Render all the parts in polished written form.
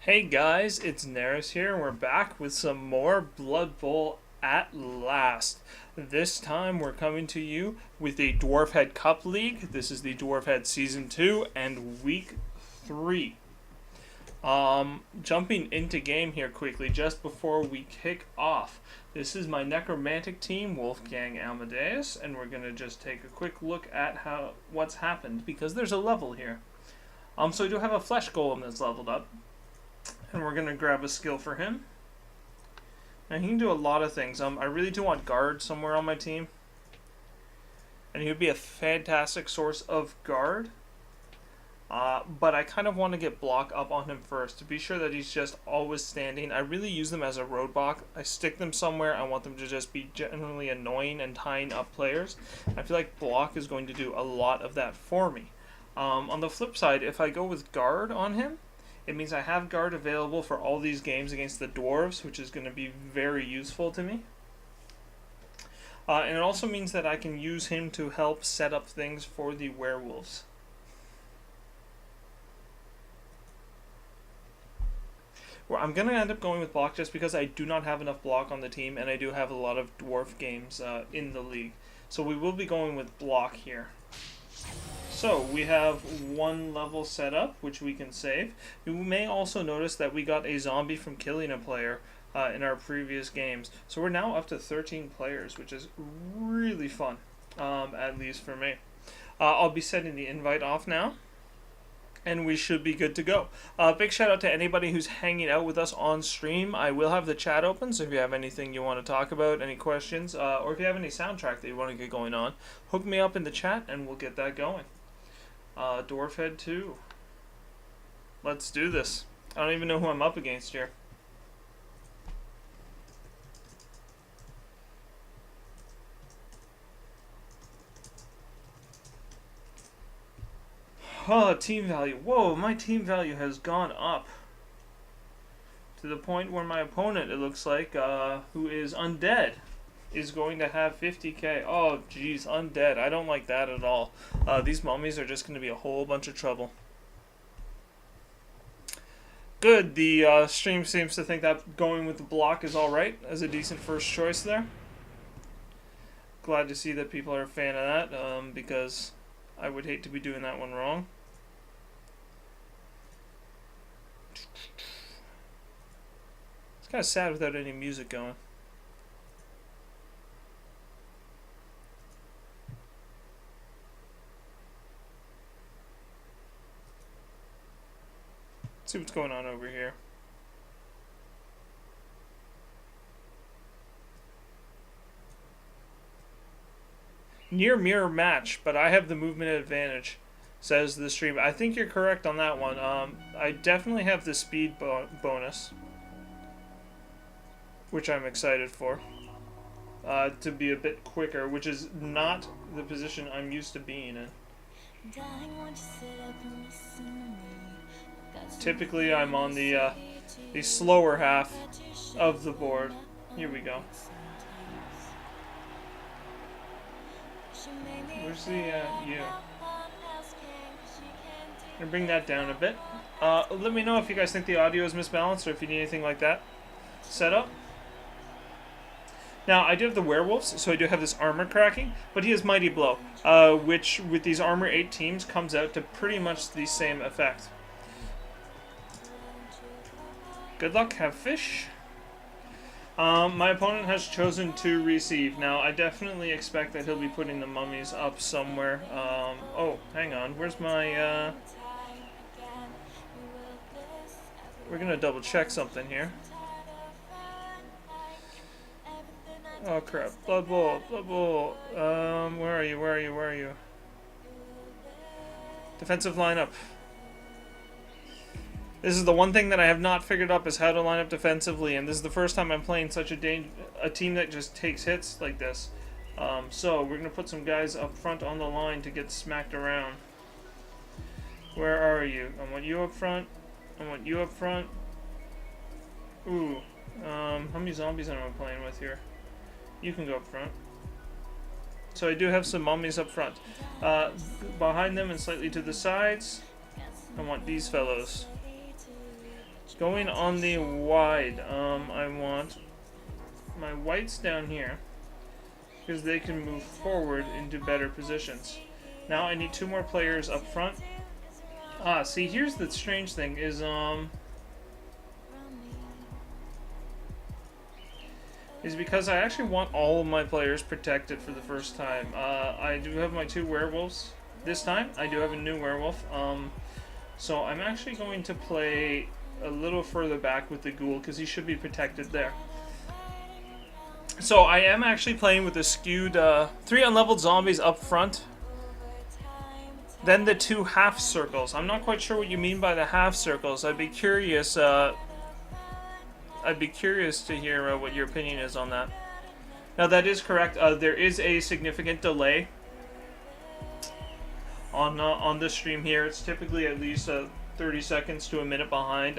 Hey guys, it's Nerris here, and we're back with some more Blood Bowl at last. This time we're coming to you with a Dwarfhead Cup League. This is the Dwarfhead Season 2 and Week 3. Jumping into game here quickly, just before we kick off. This is my Necromantic team, Wolfgang Amadeus, and we're going to just take a quick look at what's happened, because there's a level here. So we do have a Flesh Golem that's leveled up. And we're going to grab a skill for him. Now he can do a lot of things. I really do want guard somewhere on my team. And he would be a fantastic source of guard. But I kind of want to get block up on him first to be sure that he's just always standing. I really use them as a roadblock. I stick them somewhere. I want them to just be generally annoying and tying up players. I feel like block is going to do a lot of that for me. On the flip side, if I go with guard on him, it means I have guard available for all these games against the dwarves, which is going to be very useful to me. And it also means that I can use him to help set up things for the werewolves. Well, I'm going to end up going with block just because I do not have enough block on the team, and I do have a lot of dwarf games in the league. So we will be going with block here. So we have one level set up, which we can save. You may also notice that we got a zombie from killing a player in our previous games. So we're now up to 13 players, which is really fun, at least for me. I'll be setting the invite off now, and we should be good to go. Big shout out to anybody who's hanging out with us on stream. I will have the chat open, so if you have anything you want to talk about, any questions, or if you have any soundtrack that you want to get going on, hook me up in the chat and we'll get that going. Dwarfhead 2. Let's do this. I don't even know who I'm up against here. Oh, team value. Whoa, my team value has gone up. To the point where my opponent, it looks like, who is Undead, is going to have 50k. Oh, geez, Undead. I don't like that at all. These mummies are just going to be a whole bunch of trouble. Good. The stream seems to think that going with the block is alright as a decent first choice there. Glad to see that people are a fan of that, because I would hate to be doing that one wrong. It's kind of sad without any music going. Let's see what's going on over here. Near mirror match, but I have the movement advantage, says the stream. I think you're correct on that one. I definitely have the speed bonus, which I'm excited for, to be a bit quicker, which is not the position I'm used to being in. Typically, I'm on the slower half of the board. Here we go. Where's the you? I'm gonna bring that down a bit. Let me know if you guys think the audio is misbalanced or if you need anything like that set up. Now, I do have the werewolves, so I do have this armor cracking, but he has Mighty Blow, which with these armor 8 teams comes out to pretty much the same effect. Good luck, have fish. My opponent has chosen to receive. Now, I definitely expect that he'll be putting the mummies up somewhere. Oh, hang on, where's my, we're gonna double check something here. Oh crap, Blood Bowl, Blood Bowl, where are you, where are you, where are you? Defensive lineup. This is the one thing that I have not figured up, is how to line up defensively, and this is the first time I'm playing such a team that just takes hits like this. So we're going to put some guys up front on the line to get smacked around. Where are you? I want you up front. I want you up front. Ooh. How many zombies am I playing with here? You can go up front. So I do have some mummies up front. Behind them and slightly to the sides, I want these fellows. Going on the wide, I want my whites down here because they can move forward into better positions. Now I need 2 more players up front. See, here's the strange thing is, because I actually want all of my players protected for the first time. I do have my 2 werewolves. This time, I do have a new werewolf. So I'm actually going to play a little further back with the ghoul because he should be protected there. So I am actually playing with the skewed 3 unleveled zombies up front. Then the 2 half circles. I'm not quite sure what you mean by the half circles. I'd be curious to hear what your opinion is on that. Now that is correct. There is a significant delay on the stream here. It's typically at least 30 seconds to a minute behind.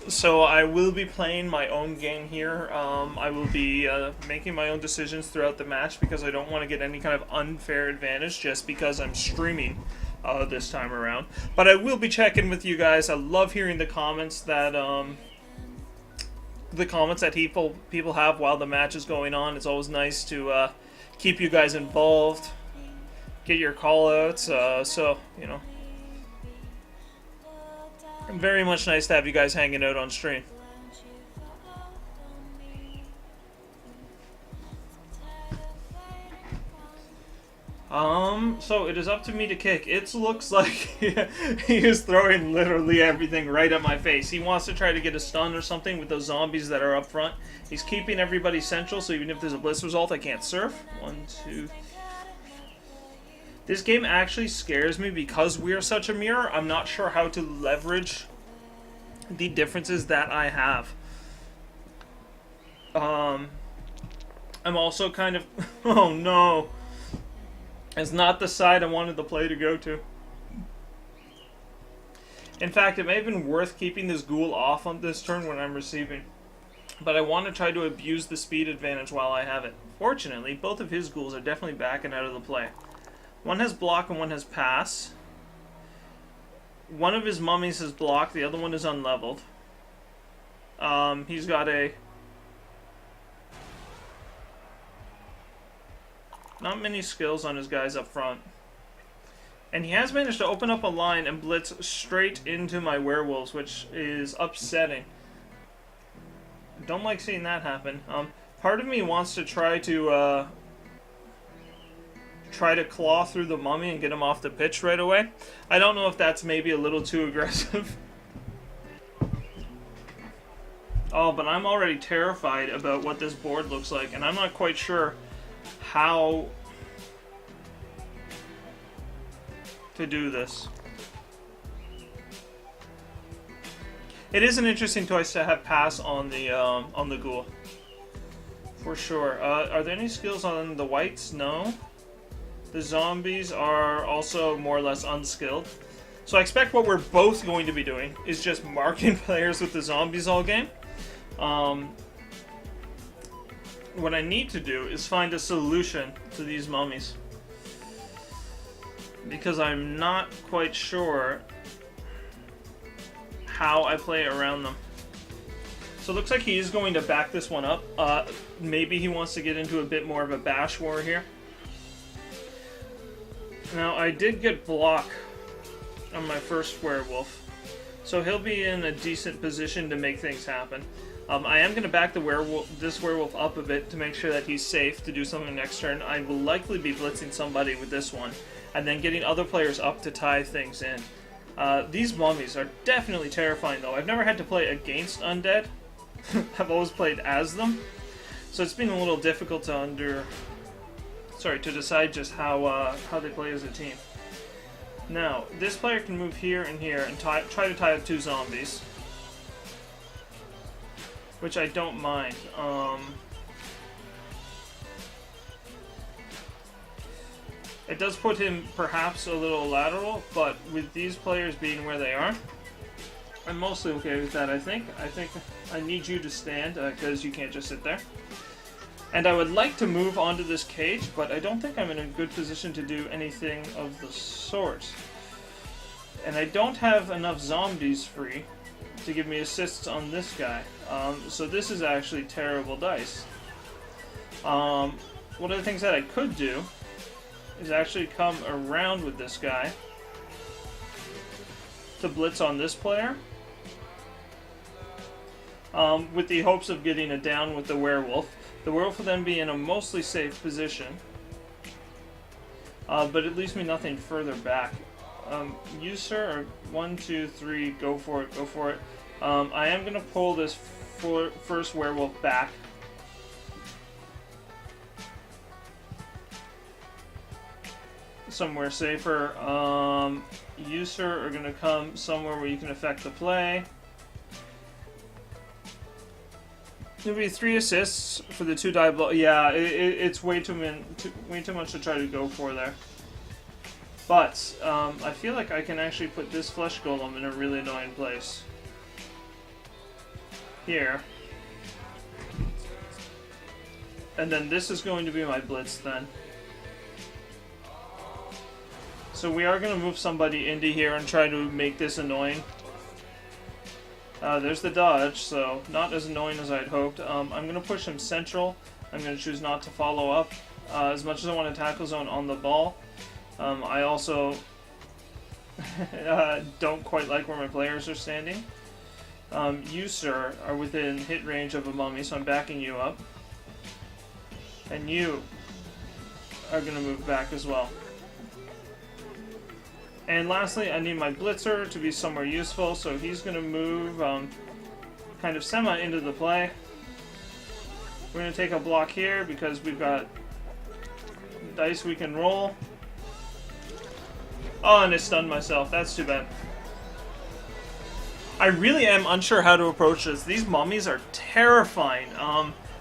So I will be playing my own game here. I will be making my own decisions throughout the match because I don't want to get any kind of unfair advantage just because I'm streaming this time around. But I will be checking with you guys. I love hearing the comments that people have while the match is going on. It's always nice to keep you guys involved, get your call-outs. So you know. Very much nice to have you guys hanging out on stream. So it is up to me to kick. It looks like he is throwing literally everything right at my face. He wants to try to get a stun or something with those zombies that are up front. He's keeping everybody central, so even if there's a blitz result, I can't surf. 1, 2... This game actually scares me because we are such a mirror. I'm not sure how to leverage the differences that I have. I'm also kind of... Oh no! It's not the side I wanted the play to go to. In fact, it may have been worth keeping this ghoul off on this turn when I'm receiving. But I want to try to abuse the speed advantage while I have it. Fortunately, both of his ghouls are definitely backing out of the play. One has block and one has pass. One of his mummies has block, the other one is unleveled. He's got a... Not many skills on his guys up front. And he has managed to open up a line and blitz straight into my werewolves, which is upsetting. Don't like seeing that happen. Part of me wants to try to claw through the mummy and get him off the pitch right away. I don't know if that's maybe a little too aggressive. Oh, but I'm already terrified about what this board looks like, and I'm not quite sure how to do this. It is an interesting choice to have pass on the ghoul, for sure. Are there any skills on the whites? No. The zombies are also more or less unskilled. So I expect what we're both going to be doing is just marking players with the zombies all game. What I need to do is find a solution to these mummies, because I'm not quite sure how I play around them. So it looks like he is going to back this one up. Maybe he wants to get into a bit more of a bash war here. Now, I did get block on my first werewolf, so he'll be in a decent position to make things happen. I am going to back this werewolf up a bit to make sure that he's safe to do something next turn. I will likely be blitzing somebody with this one, and then getting other players up to tie things in. These mummies are definitely terrifying, though. I've never had to play against undead. I've always played as them, so it's been a little difficult to decide just how they play as a team. Now, this player can move here and here and try to tie up 2 zombies, which I don't mind. It does put him perhaps a little lateral, but with these players being where they are, I'm mostly okay with that, I think. I think I need you to stand, because you can't just sit there. And I would like to move onto this cage, but I don't think I'm in a good position to do anything of the sort. And I don't have enough zombies free to give me assists on this guy. So this is actually terrible dice. One of the things that I could do is actually come around with this guy to blitz on this player, with the hopes of getting a down with the werewolf. The werewolf will then be in a mostly safe position, but it leaves me nothing further back. You, sir, 1, 2, 3, go for it, go for it. I am going to pull this first werewolf back. Somewhere safer. You, sir, are going to come somewhere where you can affect the play. There'll be 3 assists for the 2 die blow. Yeah, it's way too much to try to go for there. But I feel like I can actually put this flesh golem in a really annoying place. Here. And then this is going to be my blitz then. So we are going to move somebody into here and try to make this annoying. There's the dodge, so not as annoying as I'd hoped. I'm going to push him central. I'm going to choose not to follow up. As much as I want to tackle zone on the ball, I also don't quite like where my players are standing. You, sir, are within hit range of a mummy, so I'm backing you up. And you are going to move back as well. And lastly, I need my blitzer to be somewhere useful, so he's going to move kind of semi into the play. We're going to take a block here because we've got dice we can roll. Oh, and I stunned myself. That's too bad. I really am unsure how to approach this. These mummies are terrifying.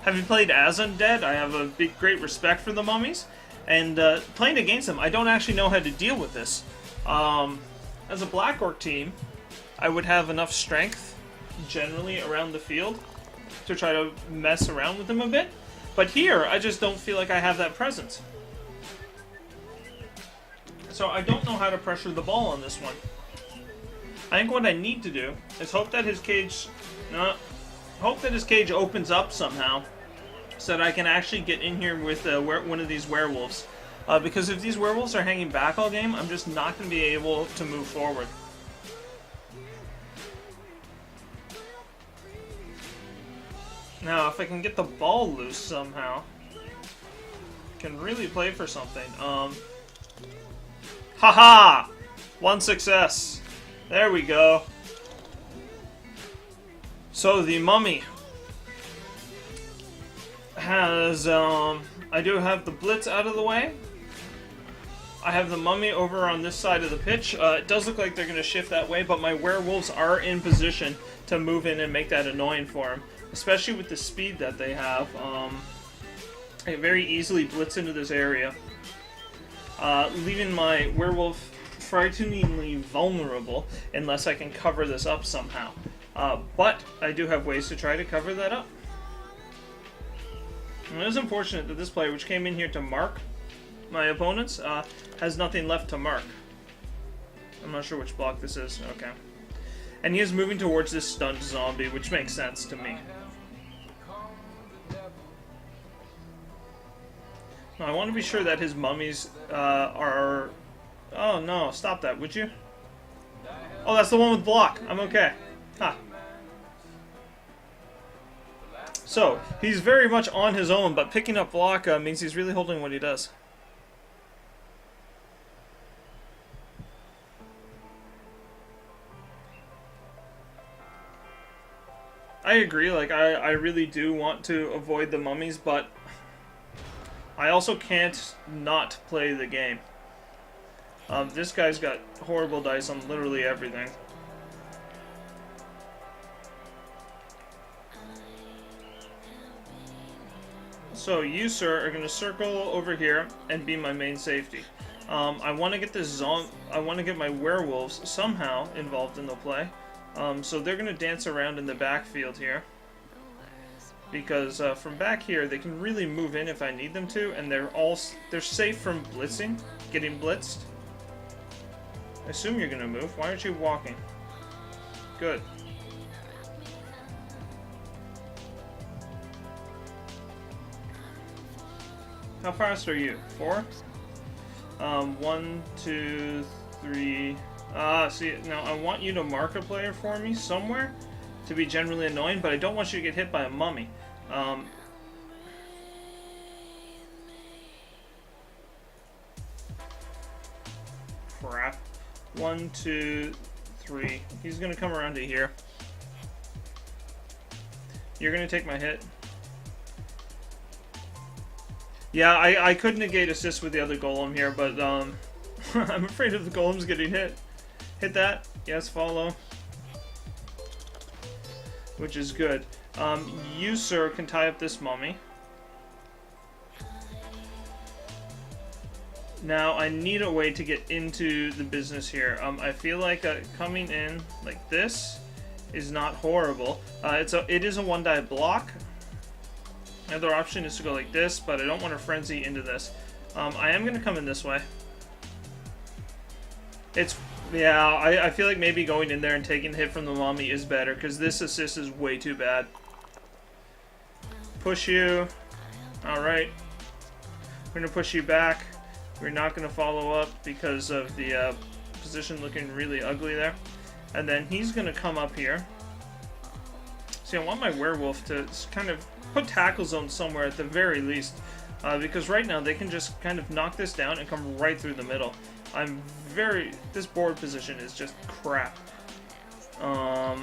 Having played as Undead, I have a great respect for the mummies. And playing against them, I don't actually know how to deal with this. As a Black Orc team, I would have enough strength, generally, around the field to try to mess around with them a bit. But here, I just don't feel like I have that presence. So I don't know how to pressure the ball on this one. I think what I need to do is hope that his cage opens up somehow, so that I can actually get in here with one of these werewolves. Because if these werewolves are hanging back all game, I'm just not going to be able to move forward. Now, if I can get the ball loose somehow, I can really play for something. Haha! 1 success. There we go. So the mummy has, I do have the blitz out of the way. I have the mummy over on this side of the pitch. It does look like they're going to shift that way, but my werewolves are in position to move in and make that annoying for them. Especially with the speed that they have. I very easily blitz into this area. Leaving my werewolf frighteningly vulnerable unless I can cover this up somehow. But I do have ways to try to cover that up. And it is unfortunate that this player, which came in here to mark my opponents, has nothing left to mark. I'm not sure which block this is. Okay. And he is moving towards this stunned zombie, which makes sense to me. Now, I want to be sure that his mummies are... Oh no, stop that, would you? Oh, that's the one with block. I'm okay. Ha. So, he's very much on his own, but picking up block means he's really holding what he does. I agree, like, I really do want to avoid the mummies, but I also can't not play the game. This guy's got horrible dice on literally everything. So you, sir, are going to circle over here and be my main safety. I want to get this I want to get my werewolves somehow involved in the play. So they're going to dance around in the backfield here. Because from back here, they can really move in if I need them to, and they're safe from blitzing, getting blitzed. I assume you're going to move. Why aren't you walking? Good. How fast are you? 4? 1, 2, 3. See, now I want you to mark a player for me somewhere to be generally annoying, but I don't want you to get hit by a mummy. Crap. 1, 2, 3. He's gonna come around to here. You're gonna take my hit. Yeah, I could negate assist with the other golem here, but I'm afraid of the golems getting hit. Hit that. Yes, follow. Which is good. You, sir, can tie up this mummy. Now, I need a way to get into the business here. I feel like coming in like this is not horrible. It is a 1-die block. Another option is to go like this, but I don't want to frenzy into this. I am going to come in this way. Yeah, I feel like maybe going in there and taking the hit from the mummy is better, because this assist is way too bad. Push you. Alright. We're going to push you back. We're not going to follow up because of the position looking really ugly there. And then he's going to come up here. See, I want my werewolf to kind of put tackle zone somewhere at the very least. Because right now they can just kind of knock this down and come right through the middle. This board position is just crap. I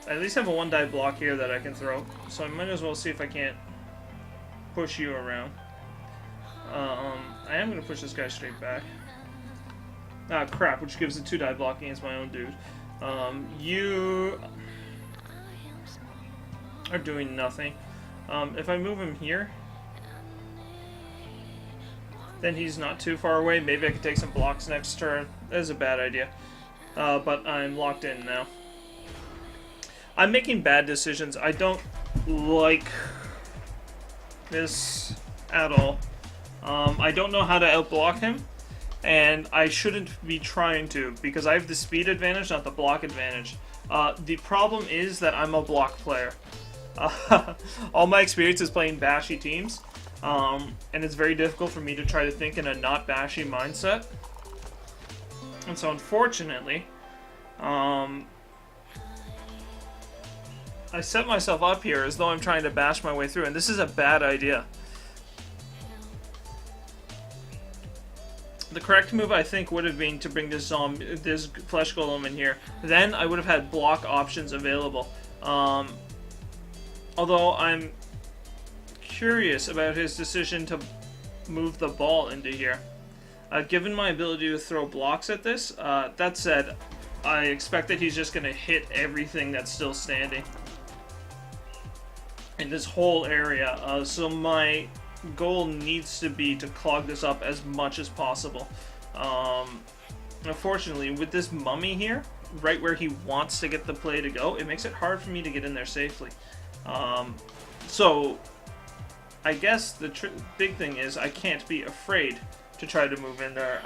at least have a 1-die block here that I can throw. So I might as well see if I can't push you around. I am going to push this guy straight back. Ah, crap, which gives a 2-die block against my own dude. You are doing nothing. If I move him here, then he's not too far away. Maybe I could take some blocks next turn. That is a bad idea. But I'm locked in now. I'm making bad decisions. I don't like this at all. I don't know how to outblock him, and I shouldn't be trying to, because I have the speed advantage, not the block advantage. The problem is that I'm a block player. All my experience is playing bashy teams, and it's very difficult for me to try to think in a not bashy mindset. And so unfortunately, I set myself up here as though I'm trying to bash my way through, and this is a bad idea. The correct move, I think, would have been to bring this flesh golem in here. Then I would have had block options available. Although I'm curious about his decision to move the ball into here. Given my ability to throw blocks at this, that said, I expect that he's just going to hit everything that's still standing in this whole area. So my goal needs to be to clog this up as much as possible. Unfortunately, with this mummy here, right where he wants to get the play to go, it makes it hard for me to get in there safely. So I guess the big thing is I can't be afraid to try to move in there.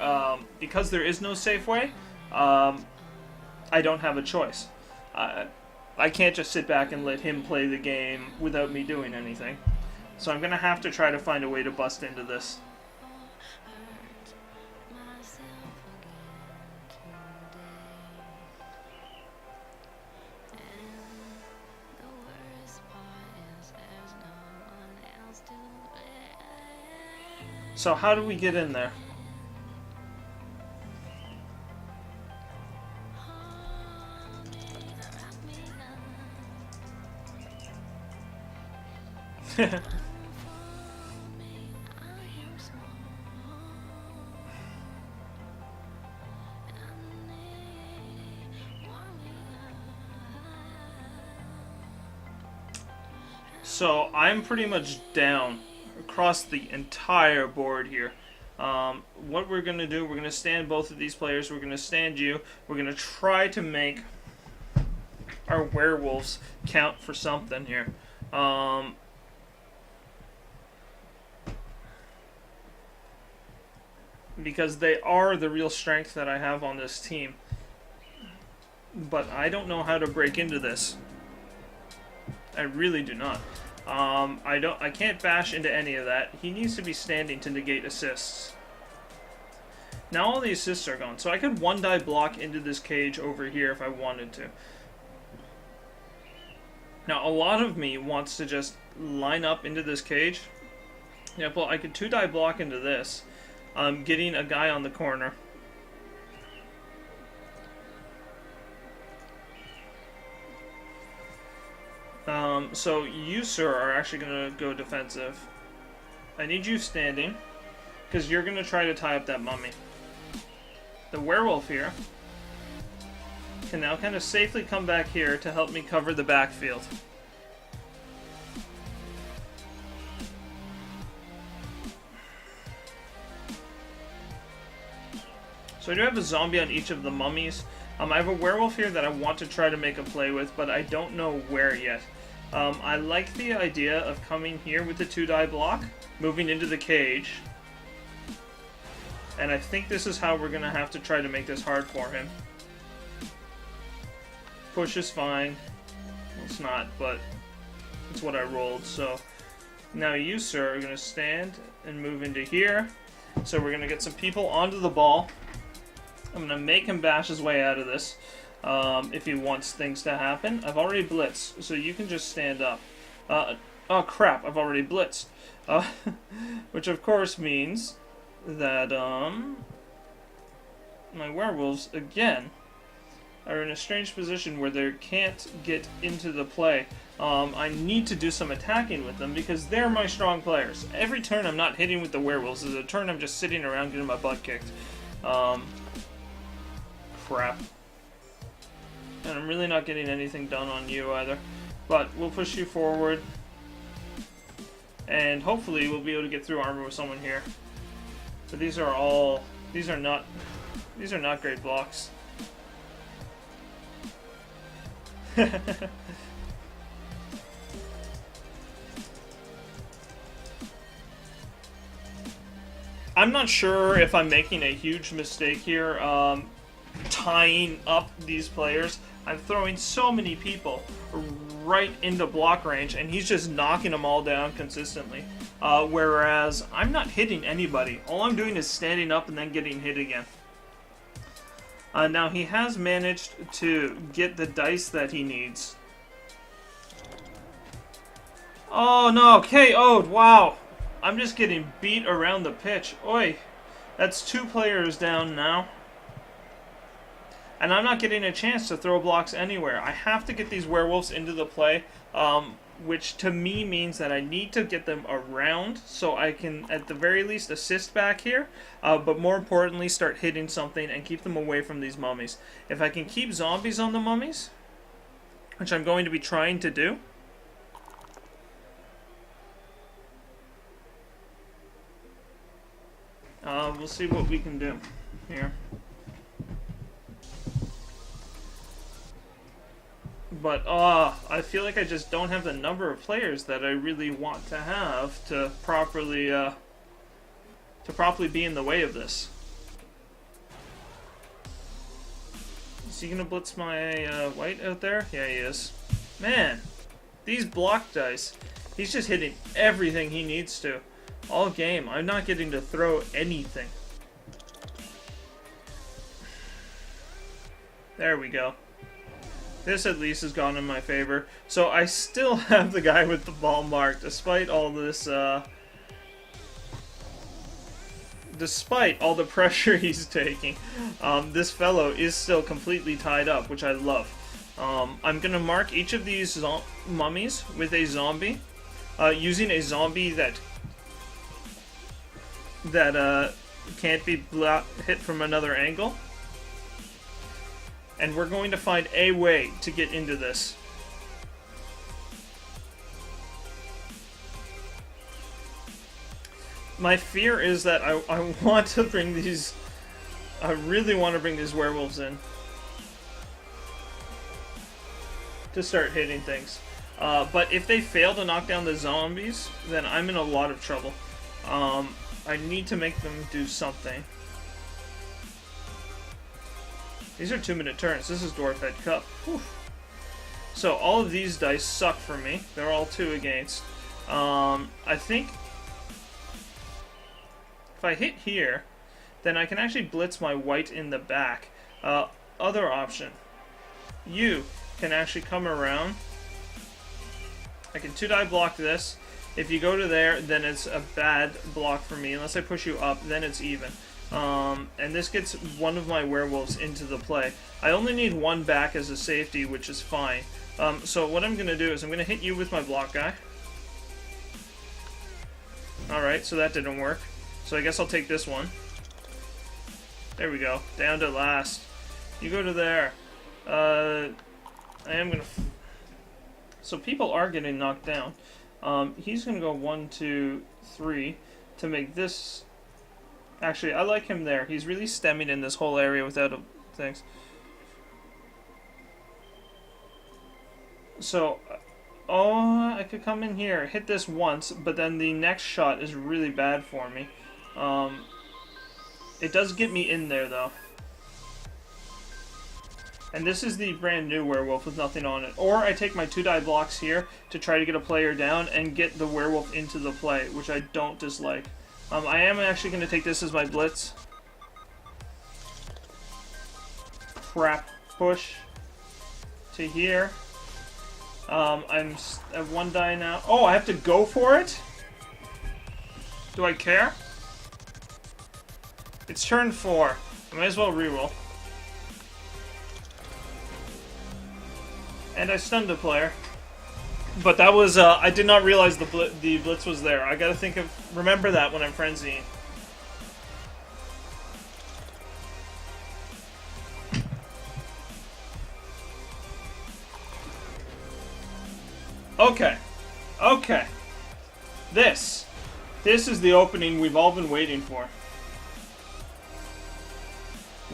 Because there is no safe way, I don't have a choice. I can't just sit back and let him play the game without me doing anything. So I'm going to have to try to find a way to bust into this. So how do we get in there? So I'm pretty much down across the entire board here. What we're going to do, we're going to stand both of these players, we're going to stand you, we're going to try to make our werewolves count for something here. Because they are the real strength that I have on this team. But I don't know how to break into this. I really do not. I can't bash into any of that. He needs to be standing to negate assists. Now all the assists are gone, so I could one-die block into this cage over here if I wanted to. Now a lot of me wants to just line up into this cage. Yeah, well, I could two-die block into this, getting a guy on the corner. So you, sir, are actually going to go defensive. I need you standing, because you're going to try to tie up that mummy. The werewolf here can now kind of safely come back here to help me cover the backfield. So I do have a zombie on each of the mummies. I have a werewolf here that I want to try to make a play with, but I don't know where yet. I like the idea of coming here with the two-die block, moving into the cage. And I think this is how we're going to have to try to make this hard for him. Push is fine. Well, it's not, but it's what I rolled. So now you, sir, are going to stand and move into here. So we're going to get some people onto the ball. I'm going to make him bash his way out of this if he wants things to happen. I've already blitzed, so you can just stand up. Oh, crap, I've already blitzed. Which, of course, means that my werewolves, again, are in a strange position where they can't get into the play. I need to do some attacking with them because they're my strong players. Every turn I'm not hitting with the werewolves is a turn I'm just sitting around getting my butt kicked. Crap. And I'm really not getting anything done on you either. But we'll push you forward. And hopefully we'll be able to get through armor with someone here. But these are not great blocks. I'm not sure if I'm making a huge mistake here tying up these players. I'm throwing so many people right into block range, and he's just knocking them all down consistently. Whereas I'm not hitting anybody. All I'm doing is standing up and then getting hit again. Now he has managed to get the dice that he needs. Oh no, KO'd, wow. I'm just getting beat around the pitch. Oi, that's 2 players down now. And I'm not getting a chance to throw blocks anywhere. I have to get these werewolves into the play, which to me means that I need to get them around so I can, at the very least, assist back here, but more importantly, start hitting something and keep them away from these mummies. If I can keep zombies on the mummies, which I'm going to be trying to do, we'll see what we can do here. But, I feel like I just don't have the number of players that I really want to have to properly be in the way of this. Is he gonna blitz my, white out there? Yeah, he is. Man, these block dice. He's just hitting everything he needs to. All game. I'm not getting to throw anything. There we go. This at least has gone in my favor. So I still have the guy with the ball marked, despite all this, despite all the pressure he's taking. This fellow is still completely tied up, which I love. I'm gonna mark each of these mummies with a zombie, using a zombie that can't be hit from another angle. And we're going to find a way to get into this. My fear is that I want to bring these... I really want to bring these werewolves in. To start hitting things. But if they fail to knock down the zombies, then I'm in a lot of trouble. I need to make them do something. These are 2-minute turns. This is Dwarfhead Cup. Whew. So all of these dice suck for me. They're all 2 against. I think if I hit here, then I can actually blitz my white in the back. Other option. You can actually come around. I can 2-die block this. If you go to there, then it's a bad block for me. Unless I push you up, then it's even. And this gets one of my werewolves into the play. I only need one back as a safety, which is fine. So what I'm going to do is I'm going to hit you with my block guy. Alright, so that didn't work. So I guess I'll take this one. There we go. Down to last. You go to there. I am going to... So people are getting knocked down. He's going to go 1, 2, 3 to make this... Actually, I like him there. He's really stemming in this whole area without a... Thanks. So... Oh, I could come in here, hit this once, but then the next shot is really bad for me. It does get me in there, though. And this is the brand new werewolf with nothing on it. Or I take my 2-die blocks here to try to get a player down and get the werewolf into the play, which I don't dislike. I am actually going to take this as my blitz. Crap. Push to here. I'm at 1 die now. Oh, I have to go for it? Do I care? It's turn 4. I might as well reroll. And I stunned a player. But that was, I did not realize the blitz was there. I gotta remember that when I'm frenzying. Okay. Okay. This is the opening we've all been waiting for.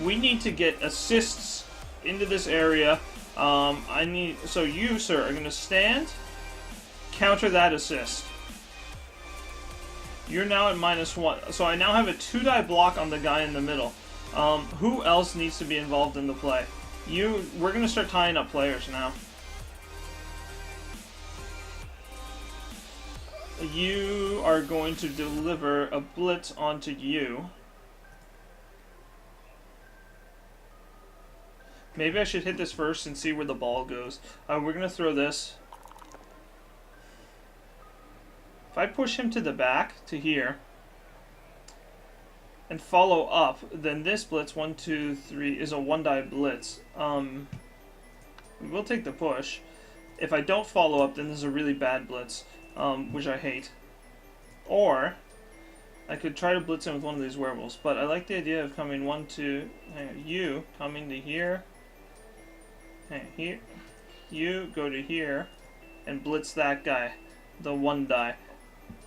We need to get assists into this area. So you, sir, are going to stand, counter that assist. You're now at -1. So I now have a 2-die block on the guy in the middle. Who else needs to be involved in the play? We're going to start tying up players now. You are going to deliver a blitz onto you. Maybe I should hit this first and see where the ball goes. We're going to throw this. If I push him to the back, to here, and follow up, then this blitz, 1, 2, 3, is a 1-die blitz. We'll take the push. If I don't follow up, then this is a really bad blitz. Which I hate. Or I could try to blitz him with one of these werewolves, but I like the idea of coming 1, 2, hang on, you coming to here, hang on, here, you go to here, and blitz that guy, the 1-die.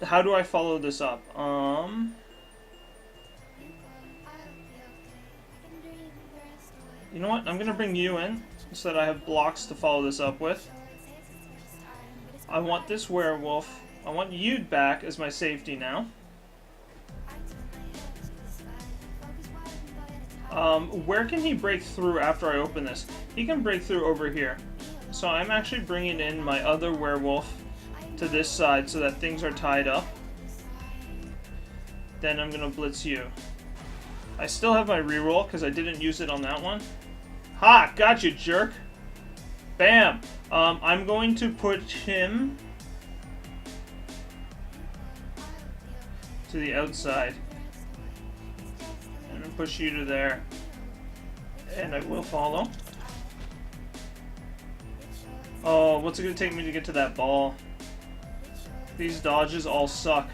How do I follow this up? You know what? I'm gonna bring you in so that I have blocks to follow this up with. I want this werewolf. I want you back as my safety now. Where can he break through after I open this? He can break through over here. So I'm actually bringing in my other werewolf to this side so that things are tied up. Then I'm going to blitz you. I still have my reroll because I didn't use it on that one. Ha! Got you, jerk! Bam! I'm going to put him to the outside. I'm going to push you to there. And I will follow. Oh, what's it going to take me to get to that ball? These dodges all suck.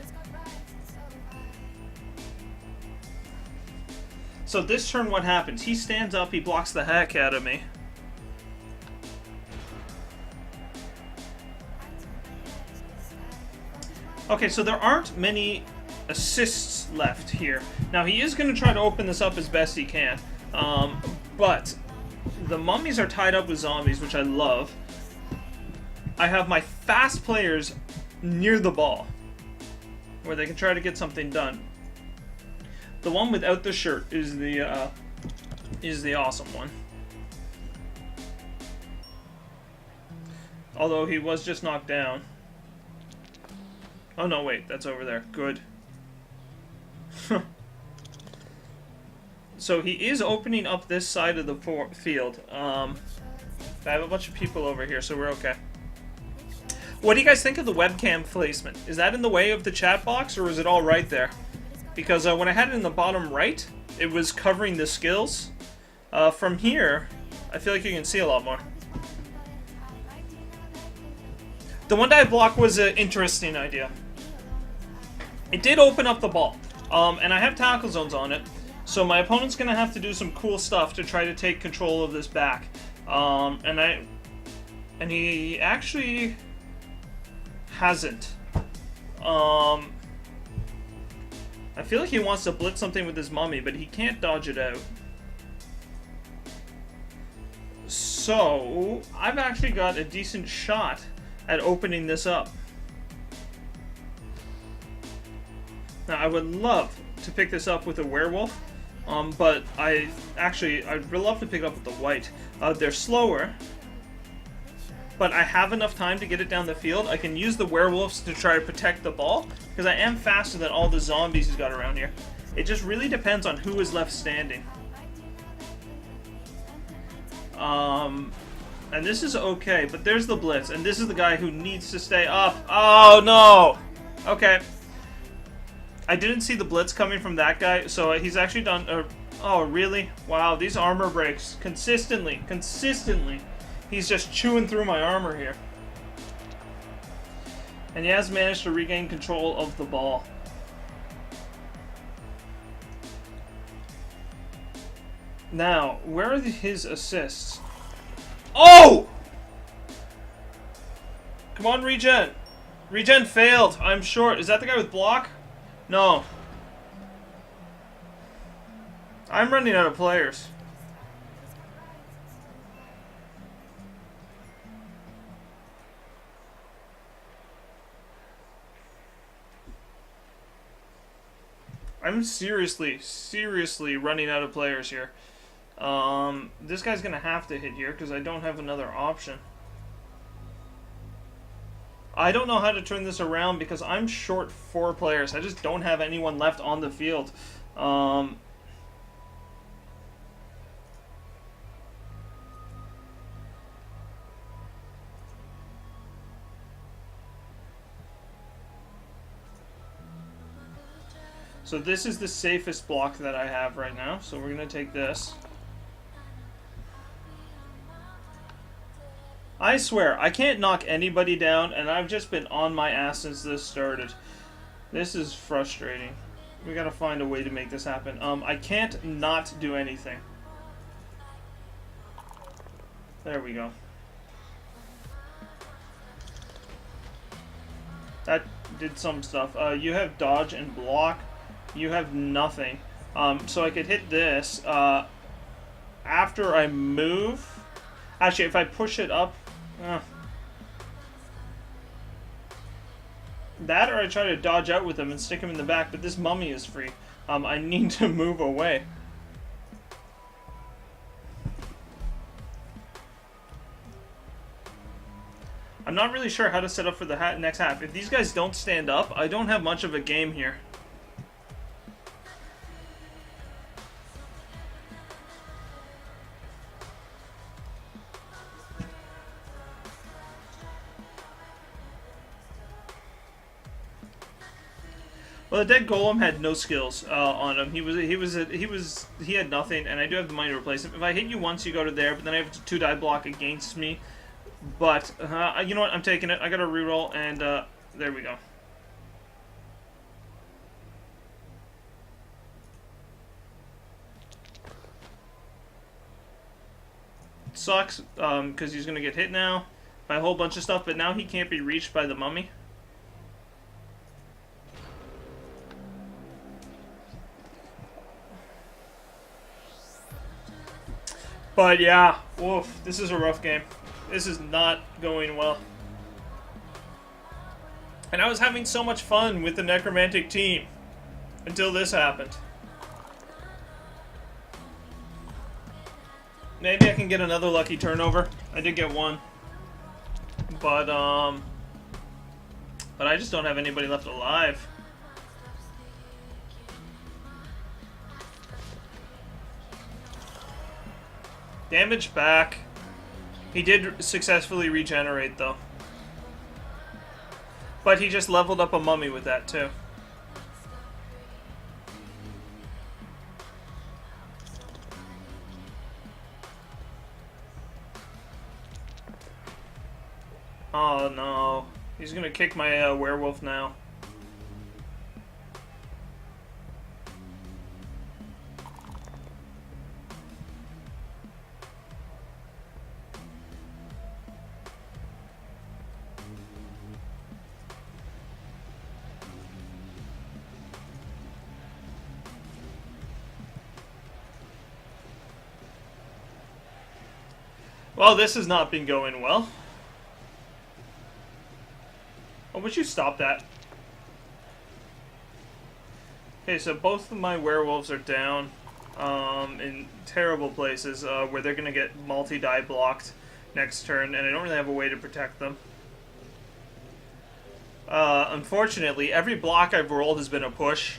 So this turn what happens? He stands up, he blocks the heck out of me. Okay, so there aren't many assists left here. Now he is going to try to open this up as best he can. But the mummies are tied up with zombies, which I love. I have my fast players near the ball, where they can try to get something done. The one without the shirt is the awesome one. Although he was just knocked down. Oh no, wait, that's over there. Good. So he is opening up this side of the field. I have a bunch of people over here, so we're okay. What do you guys think of the webcam placement? Is that in the way of the chat box, or is it all right there? Because when I had it in the bottom right, it was covering the skills. From here, I feel like you can see a lot more. The one dive block was an interesting idea. It did open up the ball, and I have tackle zones on it, so my opponent's going to have to do some cool stuff to try to take control of this back. And he actually hasn't. I feel like he wants to blitz something with his mummy, but he can't dodge it out. So, I've actually got a decent shot at opening this up. Now, I would love to pick this up with a werewolf, but I'd love to pick it up with the white. They're slower, but I have enough time to get it down the field. I can use the werewolves to try to protect the ball, because I am faster than all the zombies he's got around here. It just really depends on who is left standing. And this is okay, but there's the blitz, and this is the guy who needs to stay up. Oh, no! Okay. I didn't see the blitz coming from that guy, so he's actually done... oh, really? Wow, these armor breaks. Consistently. He's just chewing through my armor here. And he has managed to regain control of the ball. Now, where are his assists? Oh! Come on, regen. Regen failed. I'm short. Is that the guy with block? No. I'm running out of players. I'm seriously running out of players here. This guy's gonna have to hit here because I don't have another option. I don't know how to turn this around because I'm short 4 players. I just don't have anyone left on the field. So this is the safest block that I have right now. So we're gonna take this. I swear, I can't knock anybody down, and I've just been on my ass since this started. This is frustrating. We gotta find a way to make this happen. I can't not do anything. There we go. That did some stuff. You have dodge and block. You have nothing. So I could hit this. After I move... Actually, if I push it up... that or I try to dodge out with him and stick him in the back, but this mummy is free. I need to move away. I'm not really sure how to set up for the next half. If these guys don't stand up, I don't have much of a game here. Well, the dead golem had no skills on him. He had nothing, and I do have the money to replace him. If I hit you once, you go to there, but then I have a 2-die block against me. But you know what? I'm taking it. I got a reroll, and there we go. It sucks because he's gonna get hit now by a whole bunch of stuff, but now he can't be reached by the mummy. But yeah, woof, this is a rough game. This is not going well. And I was having so much fun with the Necromantic team until this happened. Maybe I can get another lucky turnover. I did get one. But But I just don't have anybody left alive. Damage back. He did successfully regenerate, though. But he just leveled up a mummy with that, too. Oh, no. He's gonna kick my werewolf now. Well, this has not been going well. Oh, would you stop that? Okay, so both of my werewolves are down in terrible places where they're going to get multi-die blocked next turn, and I don't really have a way to protect them. Unfortunately, every block I've rolled has been a push,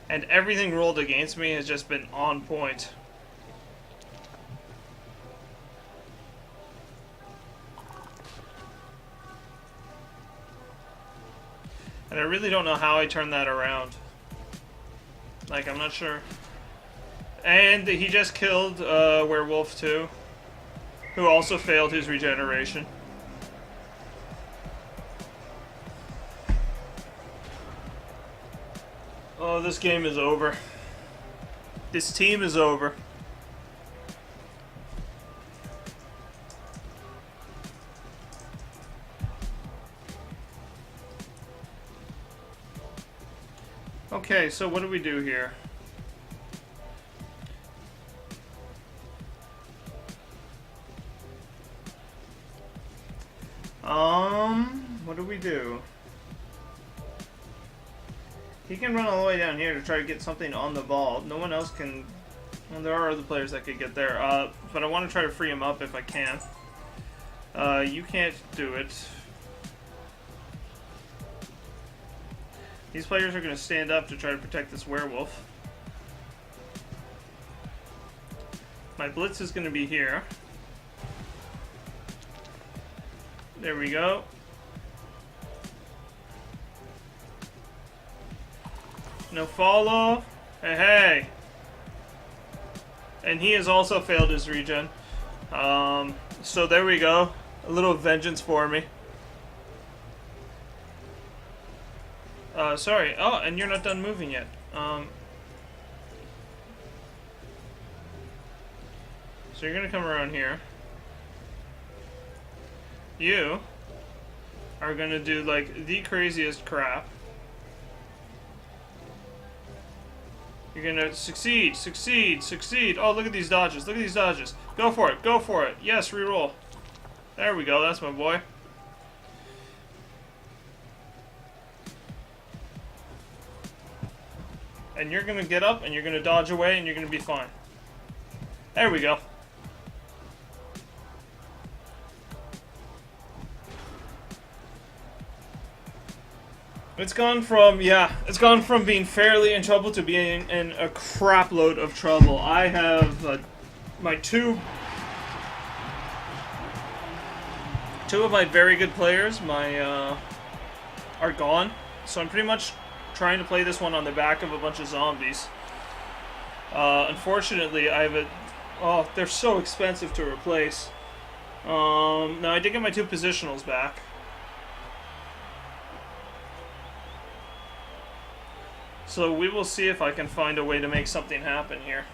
and everything rolled against me has just been on point. And I really don't know how I turned that around. Like, I'm not sure. And he just killed Werewolf 2, who also failed his regeneration. Oh, this game is over. This team is over. Okay, so what do we do here? What do we do? He can run all the way down here to try to get something on the ball. No one else can... Well, there are other players that could get there. But I want to try to free him up if I can. You can't do it. These players are going to stand up to try to protect this werewolf. My blitz is going to be here. There we go. No follow. Hey, hey. And he has also failed his regen. So there we go. A little vengeance for me. Sorry. Oh, and you're not done moving yet. So you're gonna come around here. You are gonna do, like, the craziest crap. You're gonna succeed, succeed, succeed. Oh, look at these dodges. Look at these dodges. Go for it. Go for it. Yes, reroll. There we go. That's my boy. And you're gonna get up, and you're gonna dodge away, and you're gonna be fine. There we go. It's gone from, it's gone from being fairly in trouble to being in a crap load of trouble. I have my two of my very good players, are gone. So I'm pretty much trying to play this one on the back of a bunch of zombies. Unfortunately, I have oh, they're so expensive to replace. Now I did get my two positionals back. So we will see if I can find a way to make something happen here.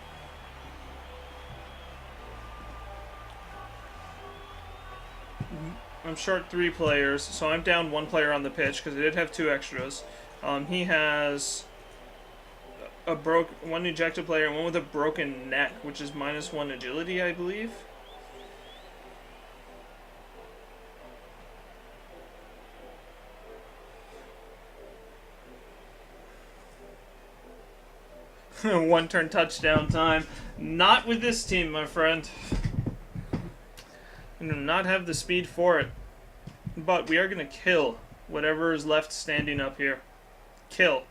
I'm short 3 players, so I'm down 1 player on the pitch because I did have 2 extras. He has one ejected player and one with a broken neck, which is -1 agility, I believe. One turn touchdown time. Not with this team, my friend. I do not have the speed for it. But we are going to kill whatever is left standing up here. Kill.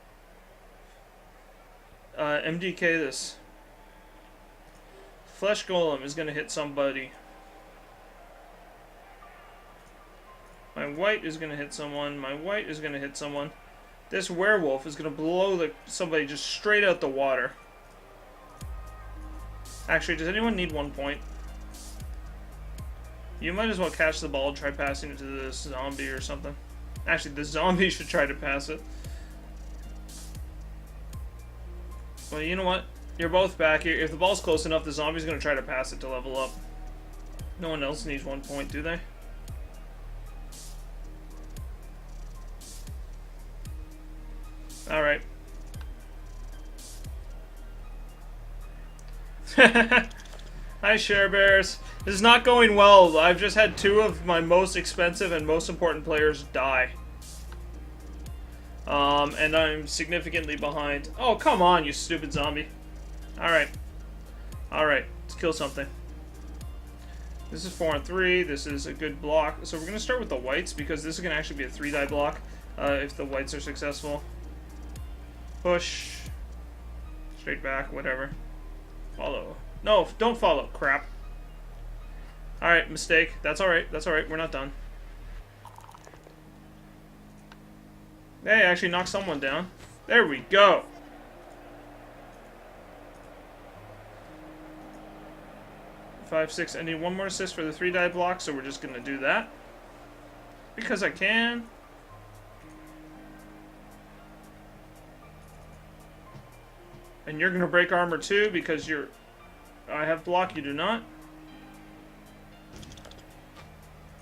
MDK this. Flesh Golem is going to hit somebody. My white is going to hit someone. My white is going to hit someone. This werewolf is going to blow somebody just straight out the water. Actually, does anyone need 1 point? You might as well catch the ball and try passing it to this zombie or something. Actually, the zombie should try to pass it. Well, you know what? You're both back here. If the ball's close enough, the zombie's going to try to pass it to level up. No one else needs 1 point, do they? Alright. Hi, Share Bears. This is not going well. I've just had 2 of my most expensive and most important players die. And I'm significantly behind. Oh, come on, you stupid zombie. Alright. Alright, let's kill something. This is 4 on 3. This is a good block. So we're going to start with the whites, because this is going to actually be a 3-die block if the whites are successful. Push. Straight back, whatever. Follow. No, don't follow. Crap. Alright, mistake. That's alright. That's alright. We're not done. Hey, actually knocked someone down. There we go. Five, 6. I need 1 more assist for the 3-die block, so we're just going to do that. Because I can. And you're going to break armor too, because you're... I have block, you do not.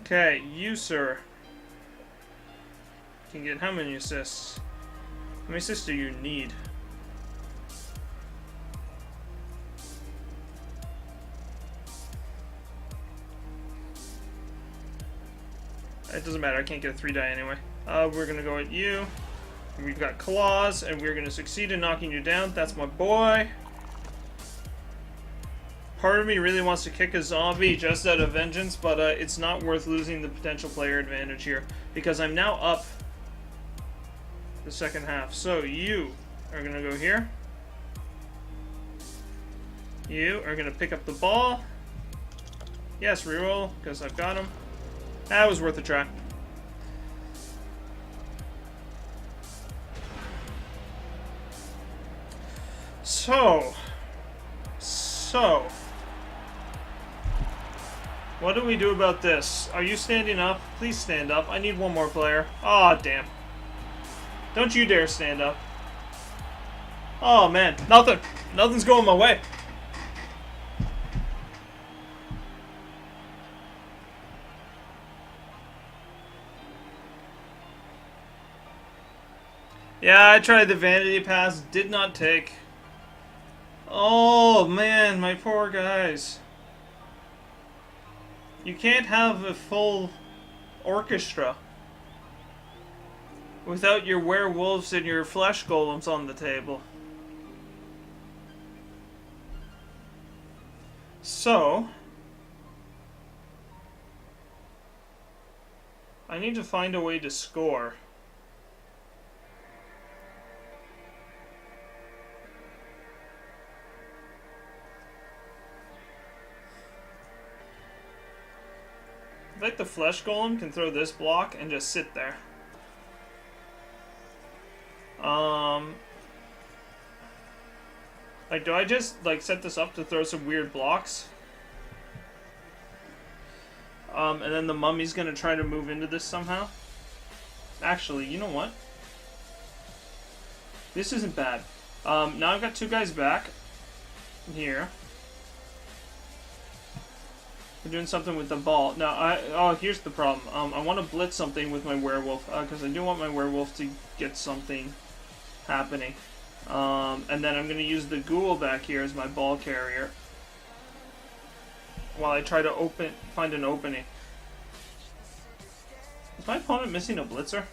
Okay, you, sir. Can get how many assists? How many assists do you need? It doesn't matter, I can't get a 3-die anyway. We're going to go at you. We've got claws, and we're going to succeed in knocking you down. That's my boy. Part of me really wants to kick a zombie just out of vengeance, but it's not worth losing the potential player advantage here, because I'm now up the second half. So you are going to go here. You are going to pick up the ball. Yes, reroll, because I've got him. That was worth a try. So, what do we do about this? Are you standing up? Please stand up. I need 1 more player. Aw, oh, damn. Don't you dare stand up. Oh, man. Nothing's going my way. Yeah, I tried the vanity pass. Did not take. Oh, man, my poor guys. You can't have a full orchestra without your werewolves and your flesh golems on the table. So, I need to find a way to score. I think the flesh golem can throw this block and just sit there. Like, do I just, like, set this up to throw some weird blocks? And then the mummy's gonna try to move into this somehow? Actually, you know what? This isn't bad. Now I've got 2 guys back here. We're doing something with the ball. Now, here's the problem. I want to blitz something with my werewolf, because I do want my werewolf to get something happening. And then I'm going to use the ghoul back here as my ball carrier while I try to find an opening. Is my opponent missing a blitzer?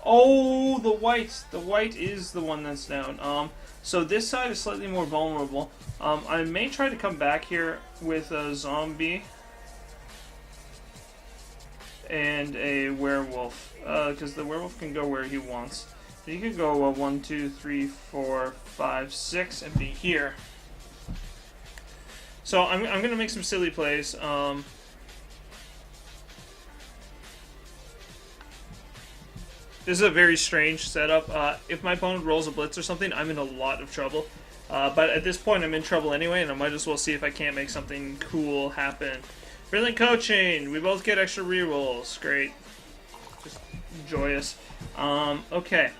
Oh, the white. The white is the one that's down. So this side is slightly more vulnerable. I may try to come back here with a zombie. and a werewolf, because the werewolf can go where he wants. So he could go 1, 2, 3, 4, 5, 6, and be here. So I'm gonna make some silly plays. This is a very strange setup. If my opponent rolls a blitz or something, I'm in a lot of trouble. But at this point, I'm in trouble anyway, and I might as well see if I can't make something cool happen. Brilliant coaching! We both get extra rerolls. Great. Just joyous. Okay.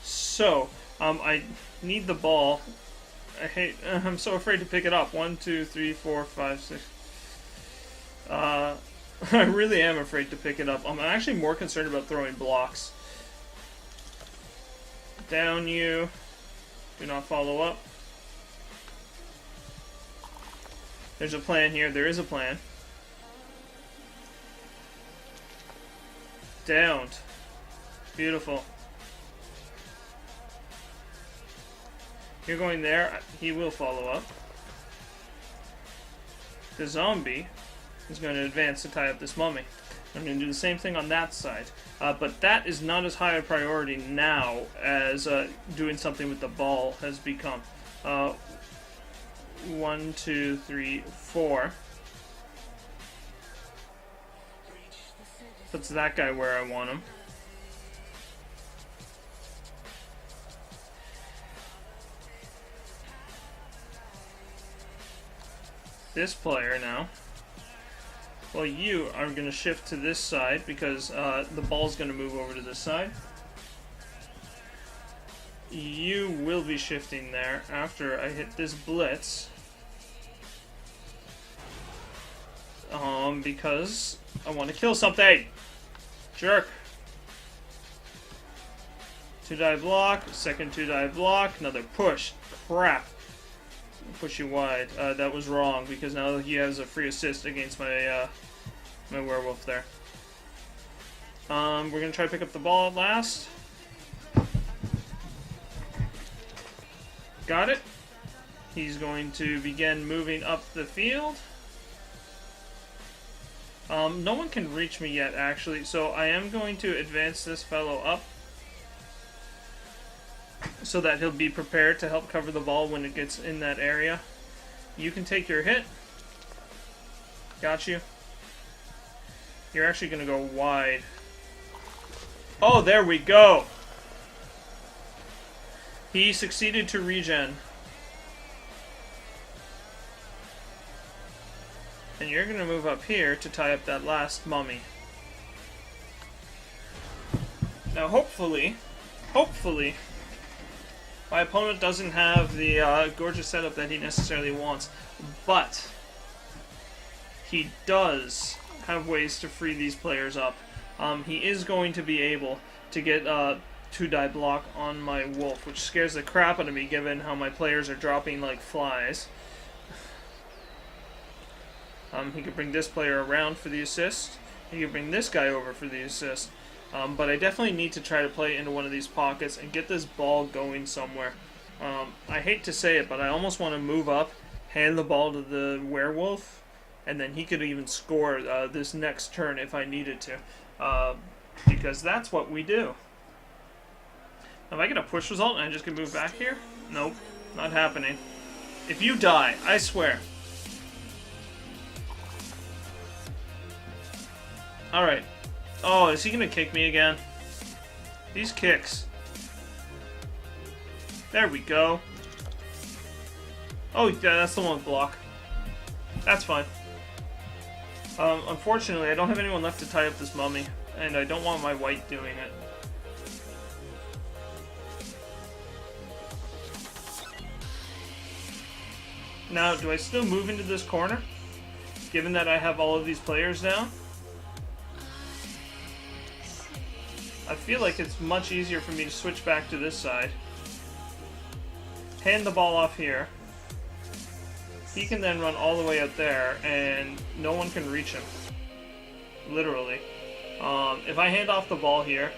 So, I need the ball. I'm so afraid to pick it up. 1, 2, 3, 4, 5, 6. I really am afraid to pick it up. I'm actually more concerned about throwing blocks. Down you. Do not follow up. There's a plan here. There is a plan. Downed. Beautiful. You're going there. He will follow up. The zombie is going to advance to tie up this mummy. I'm going to do the same thing on that side. But that is not as high a priority now as doing something with the ball has become. 1, 2, 3, 4. Puts that guy where I want him. This player now. Well, you are going to shift to this side because the ball's going to move over to this side. You will be shifting there after I hit this blitz. Because I want to kill something. Jerk. 2-die block, second 2-die block, another push. Crap. Push you wide. That was wrong because now he has a free assist against my my werewolf there. We're gonna try to pick up the ball at last. Got it. He's going to begin moving up the field. No one can reach me yet, actually, so I am going to advance this fellow up so that he'll be prepared to help cover the ball when it gets in that area. You can take your hit. Got you. You're actually going to go wide. Oh, there we go! He succeeded to regen. And you're going to move up here to tie up that last mummy. Now hopefully, my opponent doesn't have the gorgeous setup that he necessarily wants, but he does have ways to free these players up. He is going to be able to get 2-die block on my wolf, which scares the crap out of me given how my players are dropping like flies. He could bring this player around for the assist. He could bring this guy over for the assist. But I definitely need to try to play into one of these pockets and get this ball going somewhere. I hate to say it, but I almost want to move up, hand the ball to the werewolf, and then he could even score this next turn if I needed to. Because that's what we do. If I get a push result and I just can move back here? Nope, not happening. If you die, I swear. Alright. Oh, is he gonna kick me again? These kicks. There we go. Oh, yeah, that's the one with block. That's fine. Unfortunately, I don't have anyone left to tie up this mummy, and I don't want my white doing it. Now, do I still move into this corner? Given that I have all of these players down? I feel like it's much easier for me to switch back to this side. Hand the ball off here. He can then run all the way out there, and no one can reach him. Literally. If I hand off the ball here,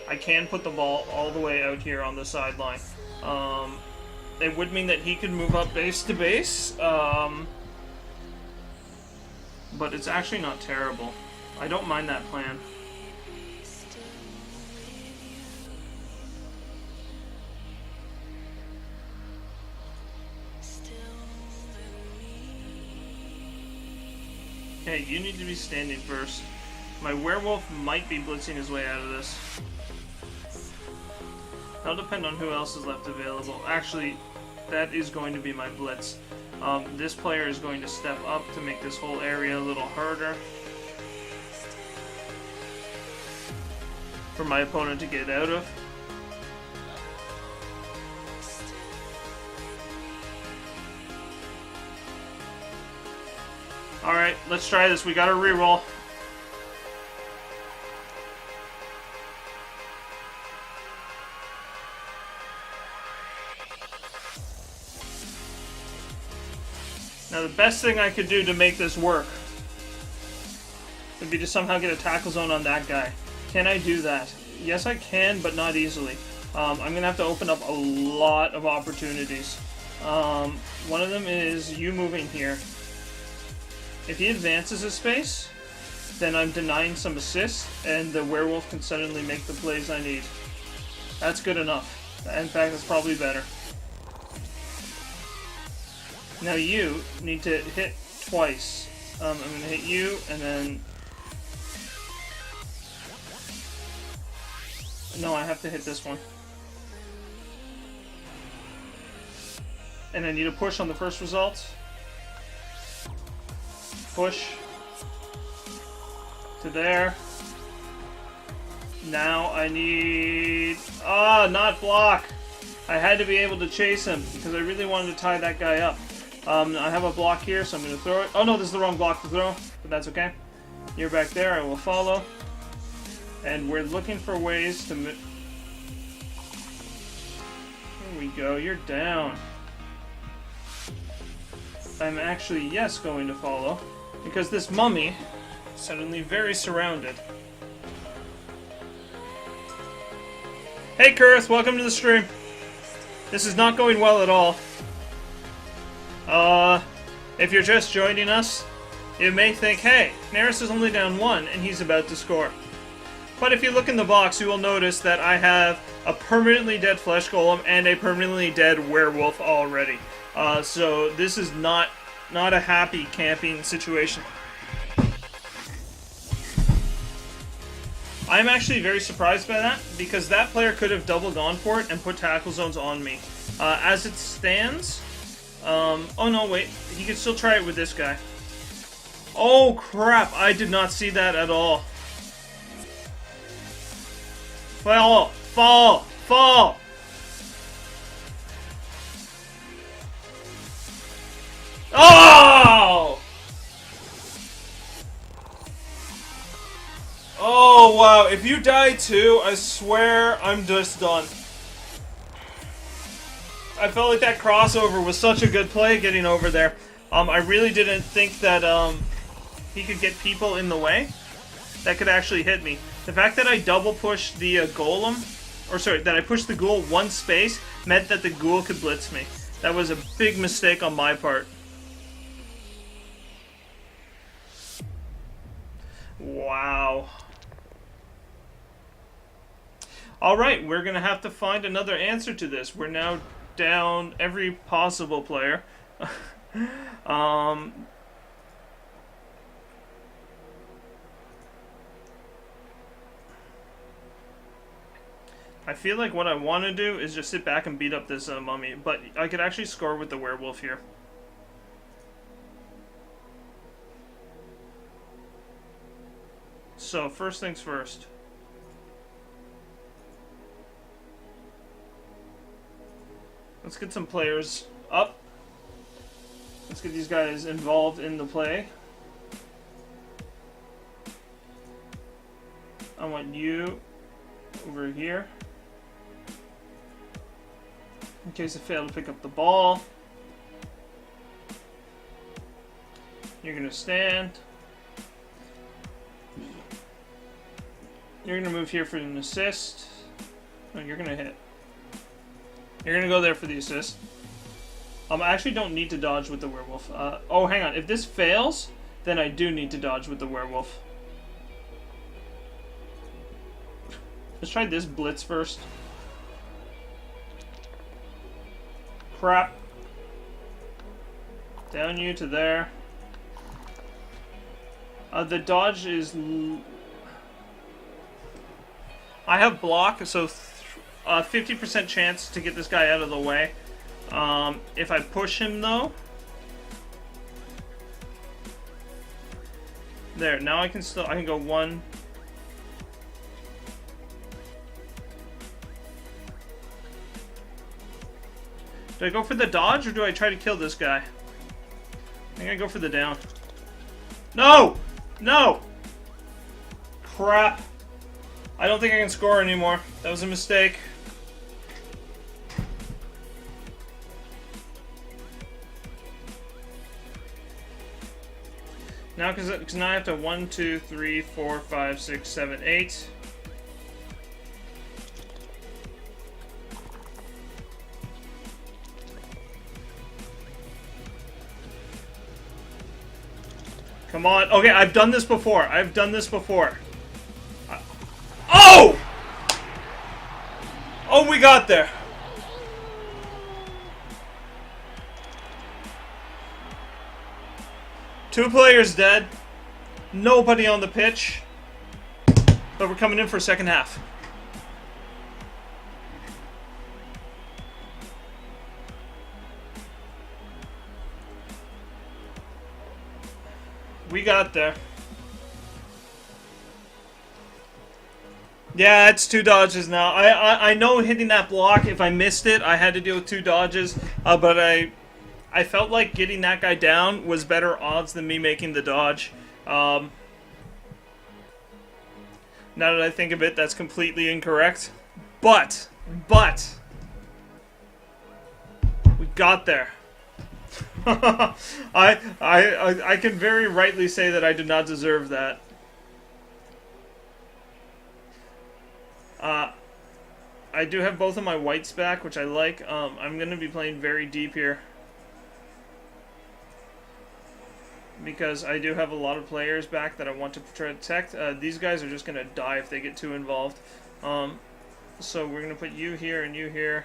I can put the ball all the way out here on the sideline. It would mean that he could move up base to base. but it's actually not terrible. I don't mind that plan. Hey, you need to be standing first. My werewolf might be blitzing his way out of this. That'll depend on who else is left available. Actually, that is going to be my blitz. This player is going to step up to make this whole area a little harder for my opponent to get out of. Alright, let's try this. We got a reroll. Now the best thing I could do to make this work would be to somehow get a tackle zone on that guy. Can I do that? Yes, I can, but not easily. I'm going to have to open up a lot of opportunities. One of them is you moving here. If he advances a space, then I'm denying some assists, and the werewolf can suddenly make the plays I need. That's good enough. In fact, that's probably better. Now you need to hit twice. I'm going to hit you, and then... No, I have to hit this one. And I need a push on the first result. Push. To there. Now I need... not block! I had to be able to chase him, because I really wanted to tie that guy up. I have a block here, so I'm going to throw it. Oh no, this is the wrong block to throw, but that's okay. You're back there, I will follow. And we're looking for ways to... Here we go, you're down. I'm actually, yes, going to follow, because this mummy is suddenly very surrounded. Hey Kurth, welcome to the stream. This is not going well at all. If you're just joining us, you may think, hey, Nerris is only down 1 and he's about to score. But if you look in the box, you will notice that I have a permanently dead flesh golem and a permanently dead werewolf already. So this is not a happy camping situation. I'm actually very surprised by that, because that player could have double gone for it and put tackle zones on me. As it stands... oh no, wait. He could still try it with this guy. Oh crap, I did not see that at all. Fall! Fall! Fall! Oh! Oh wow, if you die too, I swear I'm just done. I felt like that crossover was such a good play getting over there. I really didn't think that he could get people in the way that could actually hit me. The fact that I double pushed the golem, or sorry, that I pushed the ghoul one space, meant that the ghoul could blitz me. That was a big mistake on my part. Wow. Alright, we're going to have to find another answer to this. We're now down every possible player. I feel like what I want to do is just sit back and beat up this mummy, but I could actually score with the werewolf here. So, first things first. Let's get some players up. Let's get these guys involved in the play. I want you over here. In case I fail to pick up the ball. You're going to stand. You're going to move here for an assist. No, you're going to hit. You're going to go there for the assist. I actually don't need to dodge with the werewolf. Oh, hang on. If this fails, then I do need to dodge with the werewolf. Let's try this blitz first. Crap. Down you to there. The dodge is... I have block, so 50% chance to get this guy out of the way. If I push him, though... There, now I can go one... Do I go for the dodge, or do I try to kill this guy? I think I go for the down. No! No! Crap. I don't think I can score anymore. That was a mistake. Now, because now I have to 1, 2, 3, 4, 5, 6, 7, 8. Come on. Okay, I've done this before. I've done this before. Oh! Oh, we got there. Two players dead. Nobody on the pitch. But we're coming in for second half. We got there. Yeah, it's 2 dodges now. I know hitting that block, if I missed it, I had to deal with 2 dodges. But I felt like getting that guy down was better odds than me making the dodge. Now that I think of it, that's completely incorrect. But we got there. I can very rightly say that I did not deserve that. I do have both of my whites back, which I like. I'm going to be playing very deep here, because I do have a lot of players back that I want to try to protect. These guys are just going to die if they get too involved. So we're going to put you here and you here.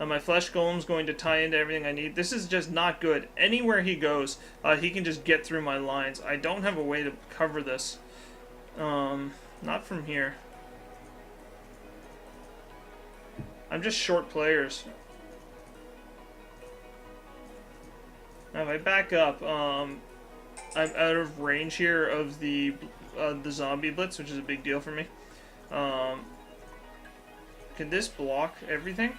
My flesh golem's going to tie into everything I need. This is just not good. Anywhere he goes, he can just get through my lines. I don't have a way to cover this. Not from here. I'm just short players. Now if I back up, I'm out of range here of the zombie blitz, which is a big deal for me. Can this block everything?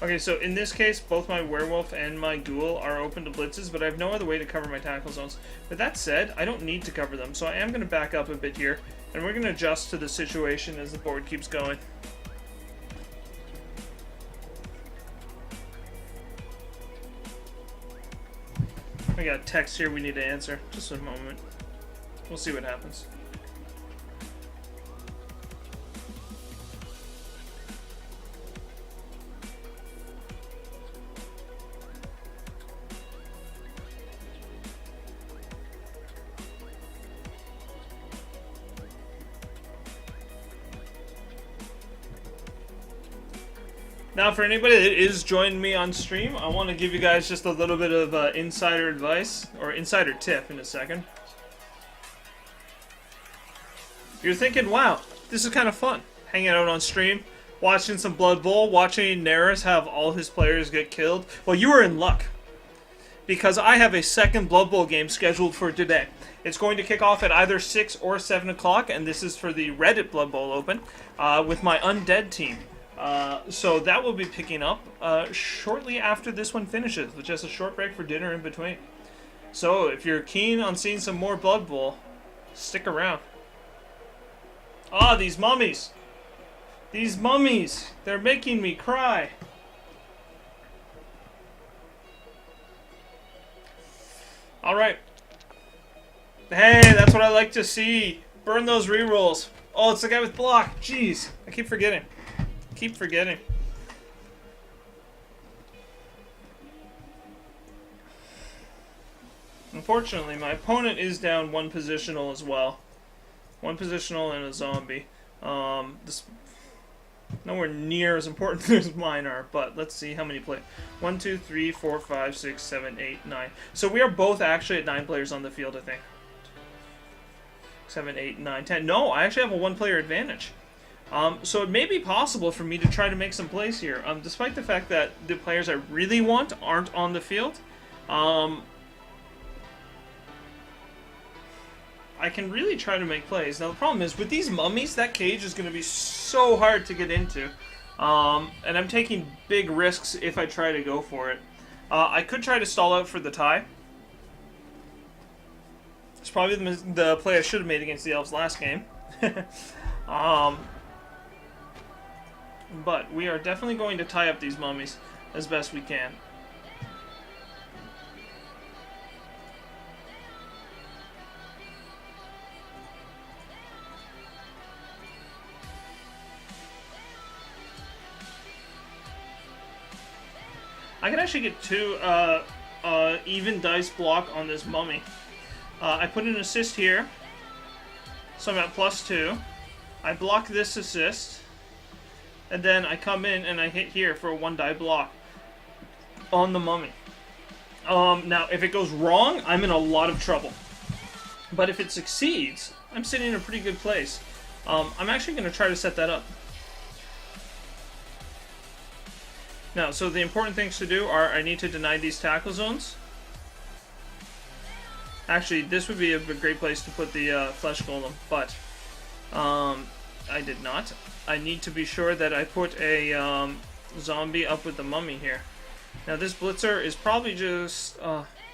Okay, so in this case, both my werewolf and my ghoul are open to blitzes, but I have no other way to cover my tackle zones. With that said, I don't need to cover them, so I am going to back up a bit here, and we're going to adjust to the situation as the board keeps going. I got a text here we need to answer. Just a moment. We'll see what happens. Now, for anybody that is joining me on stream, I want to give you guys just a little bit of insider advice, or insider tip in a second. You're thinking, wow, this is kind of fun. Hanging out on stream, watching some Blood Bowl, watching Nerris have all his players get killed. Well, you are in luck, because I have a second Blood Bowl game scheduled for today. It's going to kick off at either 6 or 7 o'clock, and this is for the Reddit Blood Bowl Open with my Undead team. So that will be picking up shortly after this one finishes, with just a short break for dinner in between. So if you're keen on seeing some more Blood Bowl, stick around. Ah, these mummies! These mummies! They're making me cry! Alright. Hey, that's what I like to see! Burn those rerolls! Oh, it's the guy with block! Jeez, I keep forgetting. Keep forgetting. Unfortunately, my opponent is down one positional as well. One positional and a zombie. This nowhere near as important as mine are, but let's see how many play. 1, 2, 3, 4, 5, 6, 7, 8, 9. So we are both actually at 9 players on the field, I think. 7, 8, 9, 10. No, I actually have a 1-player advantage. So it may be possible for me to try to make some plays here, despite the fact that the players I really want aren't on the field. I can really try to make plays. Now the problem is, with these mummies, that cage is going to be so hard to get into. And I'm taking big risks if I try to go for it. I could try to stall out for the tie. It's probably the play I should have made against the Elves last game. But we are definitely going to tie up these mummies as best we can. I can actually get 2 even dice block on this mummy. I put an assist here, so I'm at +2. I block this assist, and then I come in and I hit here for a 1 die block on the mummy. Now, if it goes wrong, I'm in a lot of trouble. But if it succeeds, I'm sitting in a pretty good place. I'm actually going to try to set that up. Now, so the important things to do are I need to deny these tackle zones. Actually, this would be a great place to put the flesh golem, but I did not. I need to be sure that I put a zombie up with the mummy here. Now, this blitzer is probably just...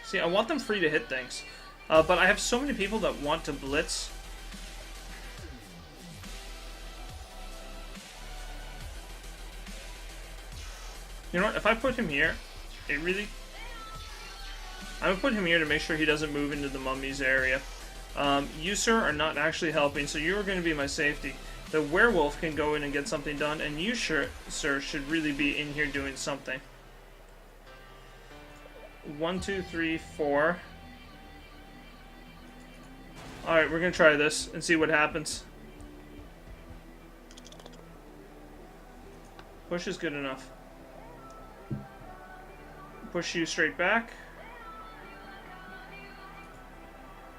see, I want them free to hit things. But I have so many people that want to blitz. You know what, if I put him here, it really... I'm going to put him here to make sure he doesn't move into the mummy's area. You, sir, are not actually helping, so you are going to be my safety. The werewolf can go in and get something done, and you, sir, should really be in here doing something. 1, 2, 3, 4. Alright, we're going to try this and see what happens. Push is good enough. Push you straight back.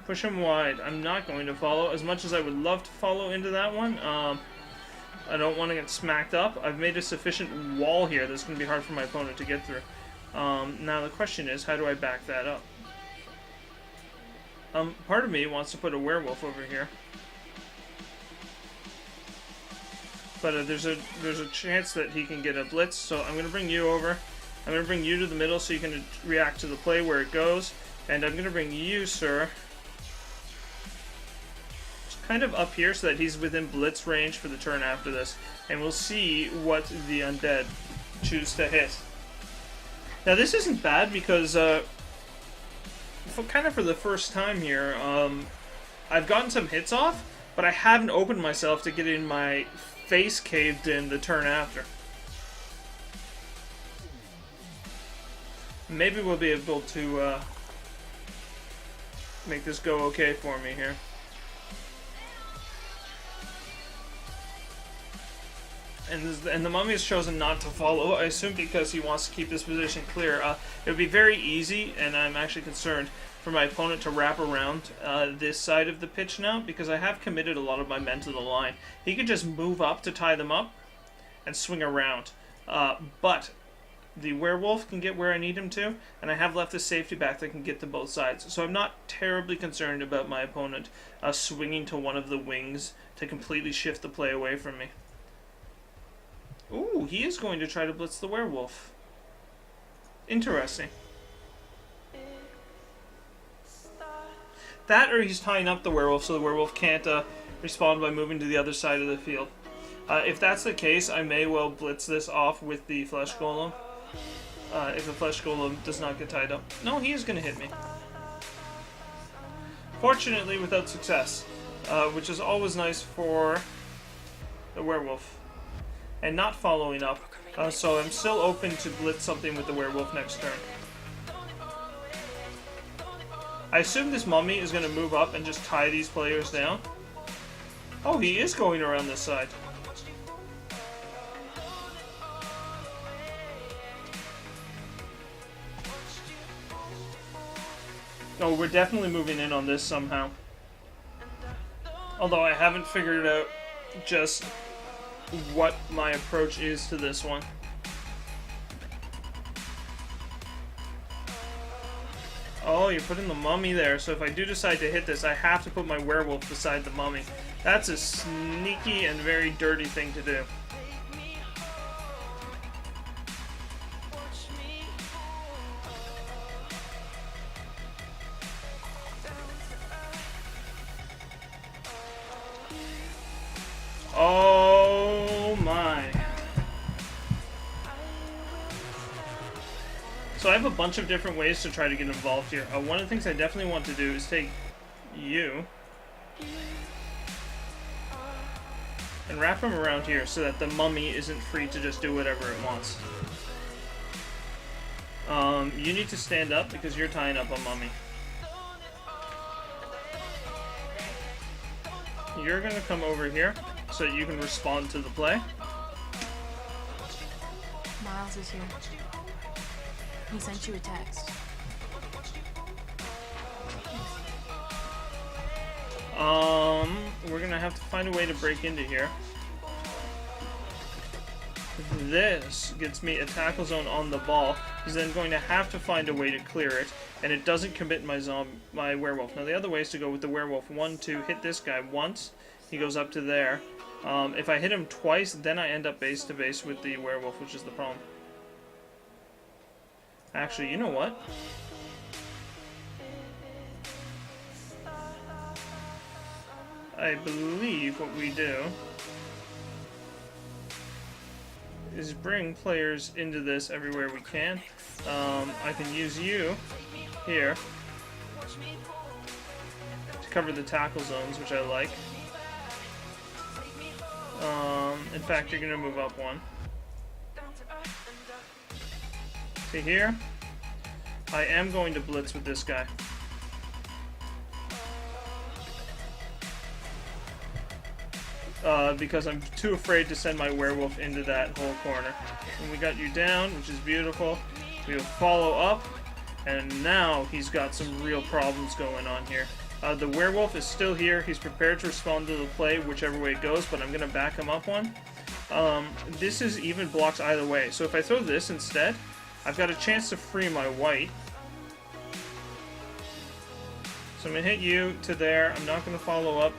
Push him wide. I'm not going to follow, as much as I would love to follow into that one. I don't want to get smacked up. I've made a sufficient wall here that's going to be hard for my opponent to get through. Now the question is, how do I back that up? Part of me wants to put a werewolf over here. But there's a chance that he can get a blitz, so I'm going to bring you over. I'm going to bring you to the middle so you can react to the play where it goes. And I'm going to bring you, sir, kind of up here so that he's within blitz range for the turn after this. And we'll see what the undead choose to hit. Now this isn't bad because, kind of for the first time here, I've gotten some hits off, but I haven't opened myself to getting my face caved in the turn after. Maybe we'll be able to make this go okay for me here. And the mummy has chosen not to follow, I assume because he wants to keep this position clear. It would be very easy, and I'm actually concerned, for my opponent to wrap around this side of the pitch now, because I have committed a lot of my men to the line. He could just move up to tie them up and swing around. But the werewolf can get where I need him to, and I have left a safety back that can get to both sides. So I'm not terribly concerned about my opponent swinging to one of the wings to completely shift the play away from me. Ooh, he is going to try to blitz the werewolf. Interesting. That, or he's tying up the werewolf so the werewolf can't respond by moving to the other side of the field. If that's the case, I may well blitz this off with the flesh golem. If the flesh golem does not get tied up. No, he is going to hit me. Fortunately, without success. Which is always nice for the werewolf. And not following up. So I'm still open to blitz something with the werewolf next turn. I assume this mummy is going to move up and just tie these players down. Oh, he is going around this side. Oh, we're definitely moving in on this somehow. Although I haven't figured out just what my approach is to this one. Oh, you're putting the mummy there, so if I do decide to hit this, I have to put my werewolf beside the mummy. That's a sneaky and very dirty thing to do. Oh my. So I have a bunch of different ways to try to get involved here. One of the things I definitely want to do is take you and wrap him around here so that the mummy isn't free to just do whatever it wants. You need to stand up because you're tying up a mummy. You're gonna come over here so that you can respond to the play. Miles is here. He sent you a text. We're gonna have to find a way to break into here. This gets me a tackle zone on the ball. He's then going to have to find a way to clear it, and it doesn't commit my werewolf. Now the other way is to go with the werewolf. 1, 2, hit this guy once. He goes up to there. If I hit him twice, then I end up base to base with the werewolf, which is the problem. Actually, you know what? I believe what we do is bring players into this everywhere we can. I can use you here to cover the tackle zones, which I like. In fact, you're going to move up one. See here? I am going to blitz with this guy. Because I'm too afraid to send my werewolf into that whole corner. And we got you down, which is beautiful. We'll follow up, and now he's got some real problems going on here. The werewolf is still here. He's prepared to respond to the play whichever way it goes, but I'm going to back him up one. This is even blocks either way. So if I throw this instead, I've got a chance to free my white. So I'm going to hit you to there. I'm not going to follow up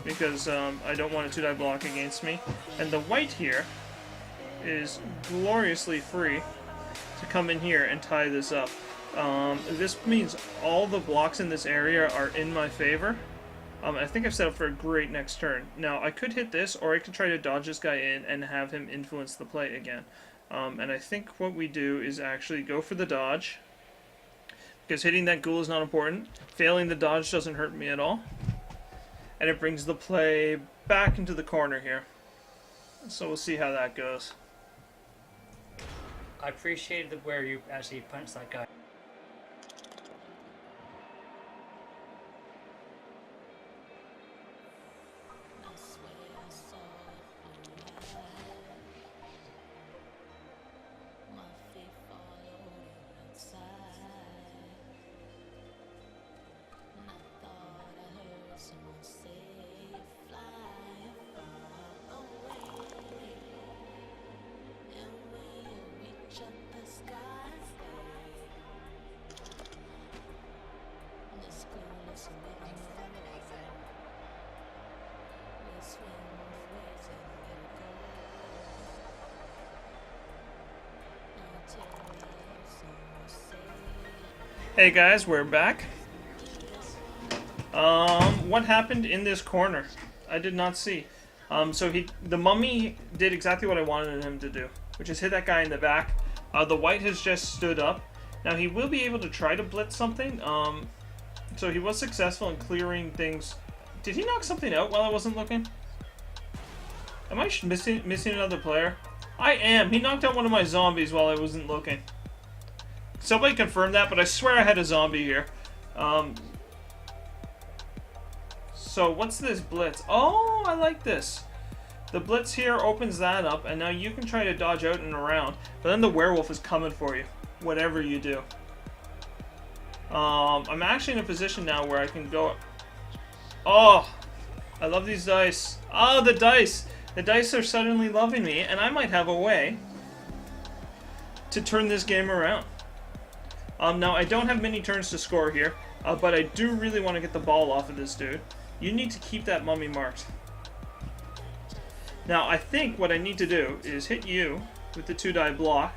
because I don't want a 2-die block against me. And the white here is gloriously free to come in here and tie this up. This means all the blocks in this area are in my favor. I think I've set up for a great next turn. Now, I could hit this, or I could try to dodge this guy in and have him influence the play again. And I think what we do is actually go for the dodge, because hitting that ghoul is not important. Failing the dodge doesn't hurt me at all. And it brings the play back into the corner here. So we'll see how that goes. I appreciated where you actually punched that guy. Hey guys, we're back. What happened in this corner? I did not see. So the mummy did exactly what I wanted him to do, which is hit that guy in the back. The white has just stood up. Now he will be able to try to blitz something. So he was successful in clearing things. Did he knock something out while I wasn't looking? Am I missing another player? I am. He knocked out one of my zombies while I wasn't looking. Somebody confirmed that, but I swear I had a zombie here. So what's this blitz? Oh, I like this. The blitz here opens that up, and now you can try to dodge out and around. But then the werewolf is coming for you, whatever you do. I'm actually in a position now where I can go... Oh, I love these dice. Oh, the dice! The dice are suddenly loving me, and I might have a way to turn this game around. Now, I don't have many turns to score here, but I do really want to get the ball off of this dude. You need to keep that mummy marked. Now, I think what I need to do is hit you with the 2-die block,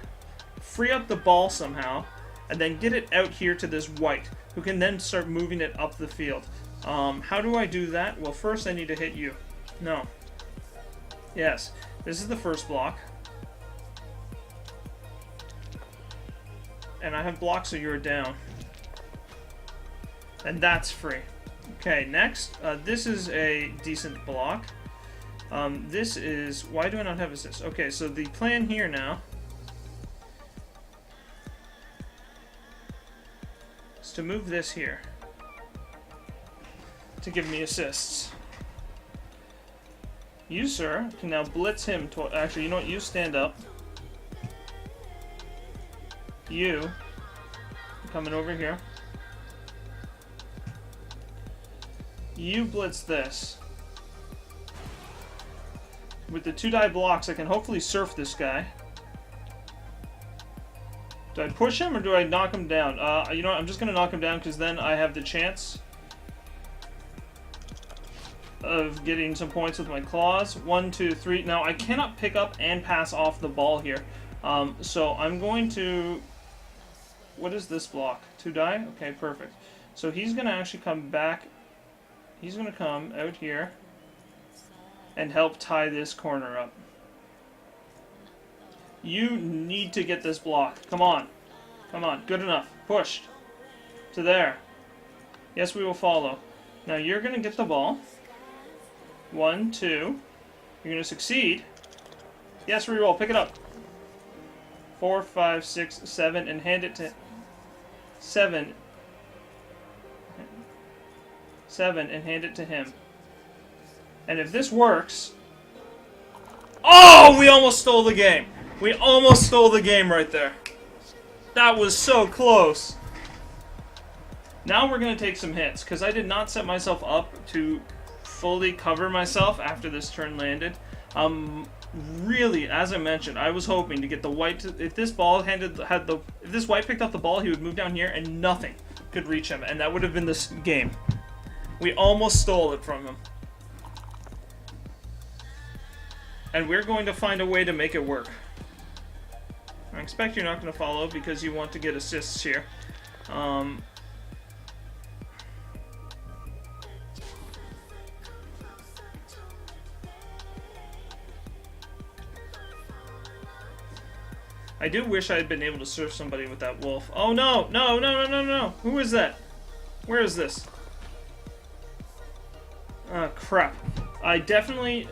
free up the ball somehow, and then get it out here to this white, who can then start moving it up the field. How do I do that? Well, first I need to hit you. No. Yes. This is the first block. And I have blocks so you're down. And that's free. Okay, next. This is a decent block. This is... Why do I not have assist? Okay, so the plan here now is to move this here to give me assists. You, sir, can now blitz him to... Actually, you know what? You stand up. You coming over here. You blitz this. With the 2-die blocks, I can hopefully surf this guy. Do I push him or do I knock him down? You know what? I'm just going to knock him down because then I have the chance of getting some points with my claws. 1, 2, 3. Now, I cannot pick up and pass off the ball here. So I'm going to... What is this block? 2-die? Okay, perfect. So he's going to actually come back. He's going to come out here and help tie this corner up. You need to get this block. Come on. Come on. Good enough. Pushed. To there. Yes, we will follow. Now you're going to get the ball. 1, 2. You're going to succeed. Yes, reroll. Pick it up. 4, 5, 6, 7, and hand it to 7. 7, and hand it to him. And if this works... Oh! We almost stole the game! We almost stole the game right there. That was so close. Now we're going to take some hits, because I did not set myself up to fully cover myself after this turn landed. Really, as I mentioned, I was hoping to get the white to, if this white picked up the ball, he would move down here and nothing could reach him, and that would have been this game. We almost stole it from him. And we're going to find a way to make it work. I expect you're not going to follow because you want to get assists here. I do wish I had been able to surf somebody with that wolf. Oh no! No, no, no, no, no! Who is that? Where is this? Crap. I definitely...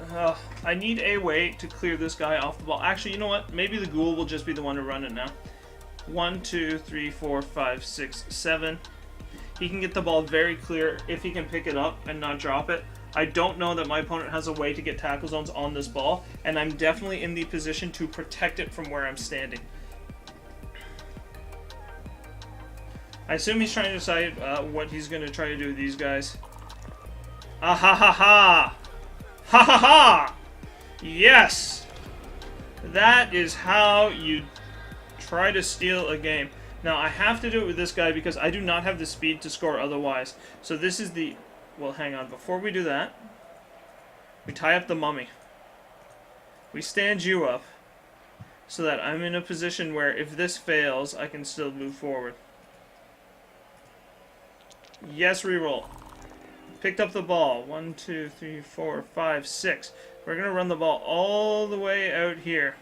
I need a way to clear this guy off the ball. Actually, you know what? Maybe the ghoul will just be the one to run it now. 1, 2, 3, 4, 5, 6, 7. He can get the ball very clear if he can pick it up and not drop it. I don't know that my opponent has a way to get tackle zones on this ball, and I'm definitely in the position to protect it from where I'm standing. I assume he's trying to decide what he's going to try to do with these guys. Ah ha ha ha! Ha ha ha! Yes! That is how you try to steal a game. Now, I have to do it with this guy because I do not have the speed to score otherwise. So this is the... Well, hang on. Before we do that, we tie up the mummy. We stand you up so that I'm in a position where if this fails, I can still move forward. Yes, reroll. Picked up the ball. 1, 2, 3, 4, 5, 6. We're going to run the ball all the way out here.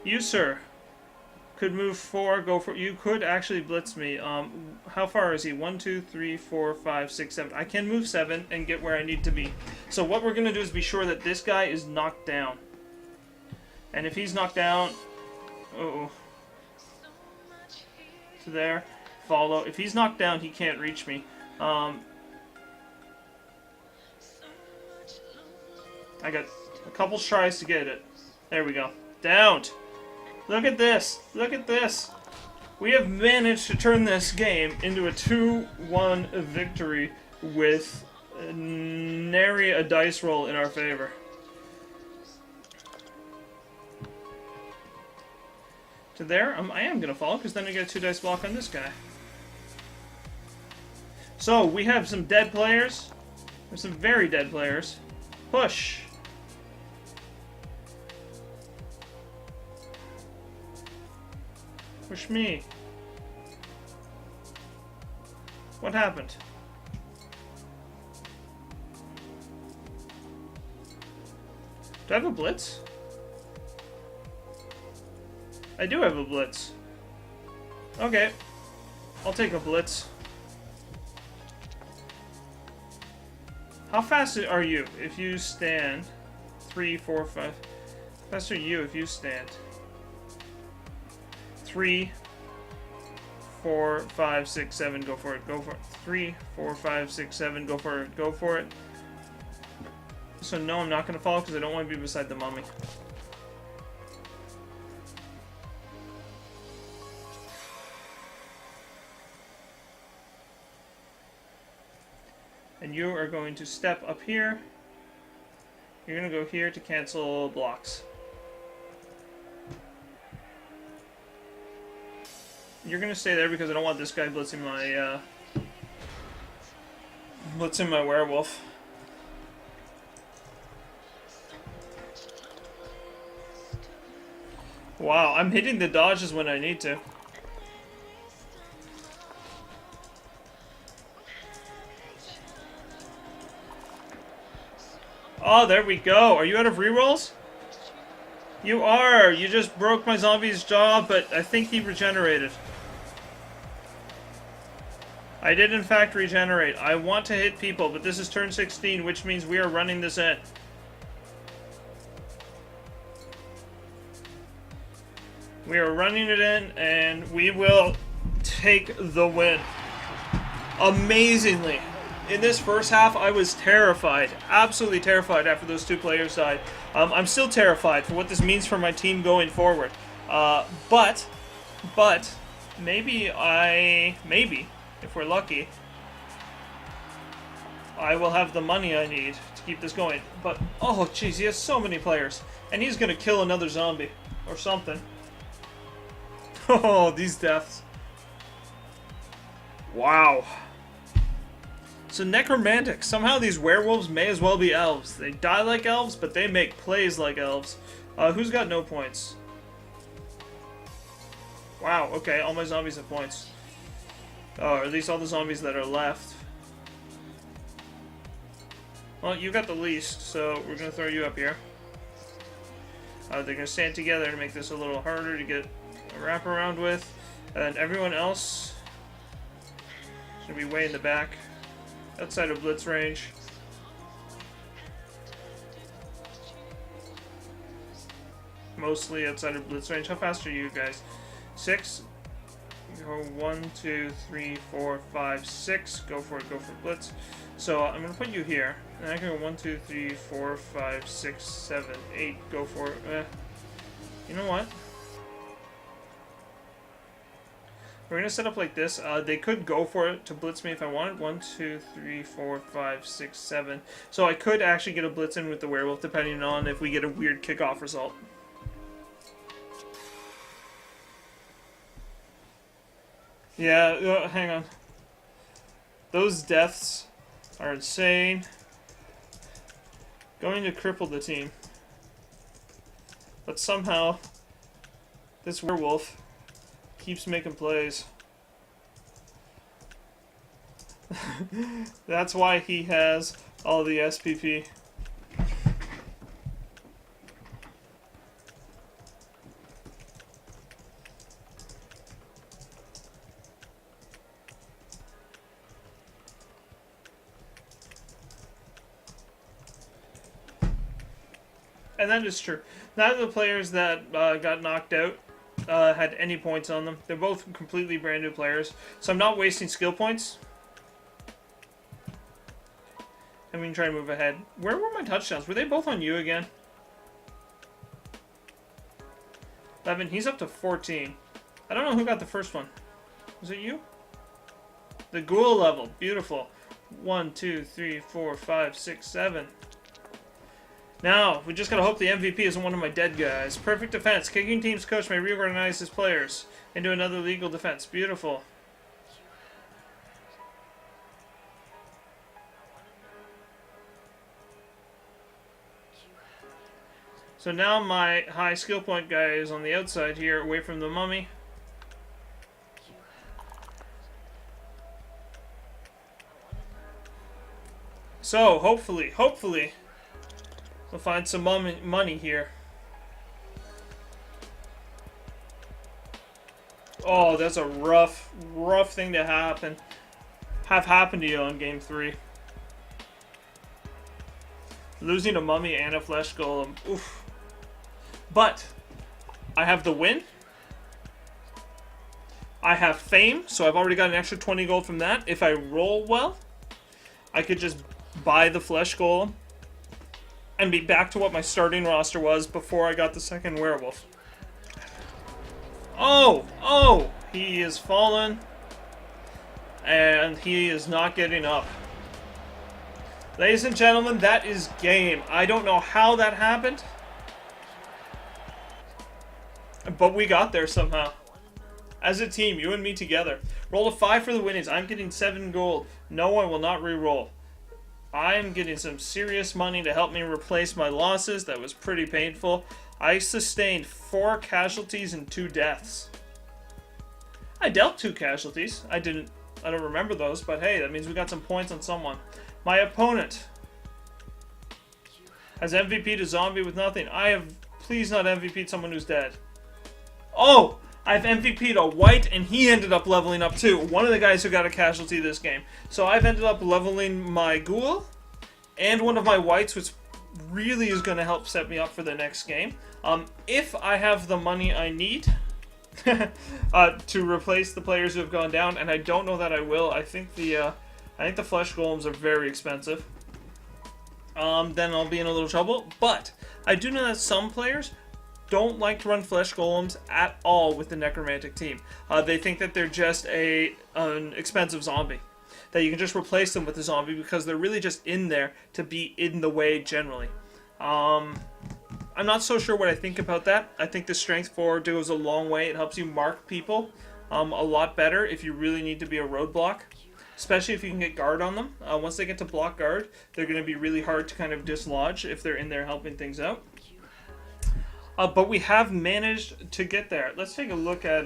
You, sir, could move 4, go for... You could actually blitz me. How far is he? 1, 2, 3, 4, 5, 6, 7. I can move 7 and get where I need to be. So what we're going to do is be sure that this guy is knocked down. And if he's knocked down... Uh-oh. To there. follow. If he's knocked down, he can't reach me. I got a couple tries to get it. There we go. Downed. Look at this. Look at this. We have managed to turn this game into a 2-1 victory with nary a dice roll in our favor. To there, I am going to follow, because then I get a 2 dice block on this guy. So, we have some dead players. There's some very dead players. Push. Push me. What happened? Do I have a blitz? I do have a blitz. Okay. I'll take a blitz. How fast are you if you stand? 3, 4, 5. How fast are you if you stand? 3, 4, 5, 6, 7. Go for it. Go for it. 3, 4, 5, 6, 7. Go for it. Go for it. So no, I'm not going to follow because I don't want to be beside the mummy. And you are going to step up here. You're going to go here to cancel blocks. You're going to stay there because I don't want this guy blitzing my werewolf. Wow, I'm hitting the dodges when I need to. Oh, there we go. Are you out of rerolls? You are. You just broke my zombie's jaw, but I think he regenerated. I did in fact regenerate. I want to hit people, but this is turn 16, which means we are running this in. We are running it in, and we will take the win. Amazingly. In this first half, I was terrified. Absolutely terrified after those 2 players died. I'm still terrified for what this means for my team going forward. But, maybe, if we're lucky, I will have the money I need to keep this going. But, oh jeez, he has so many players. And he's going to kill another zombie. Or something. Oh, these deaths. Wow. So Necromantic. Somehow these werewolves may as well be elves. They die like elves, but they make plays like elves. Who's got no points? Wow, okay, all my zombies have points. Oh, or at least all the zombies that are left. Well, you got the least, so we're going to throw you up here. They're going to stand together to make this a little harder to get a wrap around with. And everyone else is going to be way in the back. Outside of blitz range. Mostly outside of blitz range. How fast are you guys? 6. Go 1, 2, 3, 4, 5, 6. Go for it. Go for blitz. So I'm gonna put you here, and I can go 1, 2, 3, 4, 5, 6, 7, 8. Go for it. You know what? We're going to set up like this. They could go for it to blitz me if I wanted. 1, 2, 3, 4, 5, 6, 7. So I could actually get a blitz in with the werewolf depending on if we get a weird kickoff result. Yeah, hang on. Those deaths are insane. Going to cripple the team. But somehow, this werewolf keeps making plays. That's why he has all the SPP. And that is true. None of the players that got knocked out had any points on them. They're both completely brand new players, so I'm not wasting skill points. I'm going to try to move ahead. Where were my touchdowns? Were they both on you again? 11. He's up to 14. I don't know who got the first one. Was it you? The ghoul level. Beautiful. 1, 2, 3, 4, 5, 6, 7. Now, we just gotta hope the MVP isn't one of my dead guys. Perfect defense. Kicking team's coach may reorganize his players into another legal defense. Beautiful. So now my high skill point guy is on the outside here, away from the mummy. So, hopefully, we'll find some money here. Oh, that's a rough thing to have happen to you on game 3. Losing a mummy and a flesh golem. Oof. But I have the win. I have fame, so I've already got an extra 20 gold from that. If I roll well, I could just buy the flesh golem and be back to what my starting roster was before I got the second werewolf. Oh, he is fallen, and he is not getting up. Ladies and gentlemen, that is game. I don't know how that happened, but we got there somehow. As a team, you and me together. Roll a 5 for the winnings. I'm getting 7 gold. No, I will not re-roll. I'm getting some serious money to help me replace my losses. That was pretty painful. I sustained 4 casualties and 2 deaths. I dealt 2 casualties. I don't remember those, but hey, that means we got some points on someone. My opponent has MVP'd a zombie with nothing. I have, please not MVP'd someone who's dead. Oh! I've MVP'd a white, and he ended up leveling up too. One of the guys who got a casualty this game. So I've ended up leveling my ghoul and one of my whites, which really is going to help set me up for the next game. If I have the money I need to replace the players who have gone down, and I don't know that I will. I think the flesh golems are very expensive. Then I'll be in a little trouble. But I do know that some players don't like to run flesh golems at all with the necromantic team. They think that they're just an expensive zombie, that you can just replace them with a zombie because they're really just in there to be in the way generally. I'm not so sure what I think about that. I think the strength 4 goes a long way. It helps you mark people a lot better if you really need to be a roadblock, especially if you can get guard on them. Once they get to block guard, they're going to be really hard to kind of dislodge if they're in there helping things out. But we have managed to get there. Let's take a look at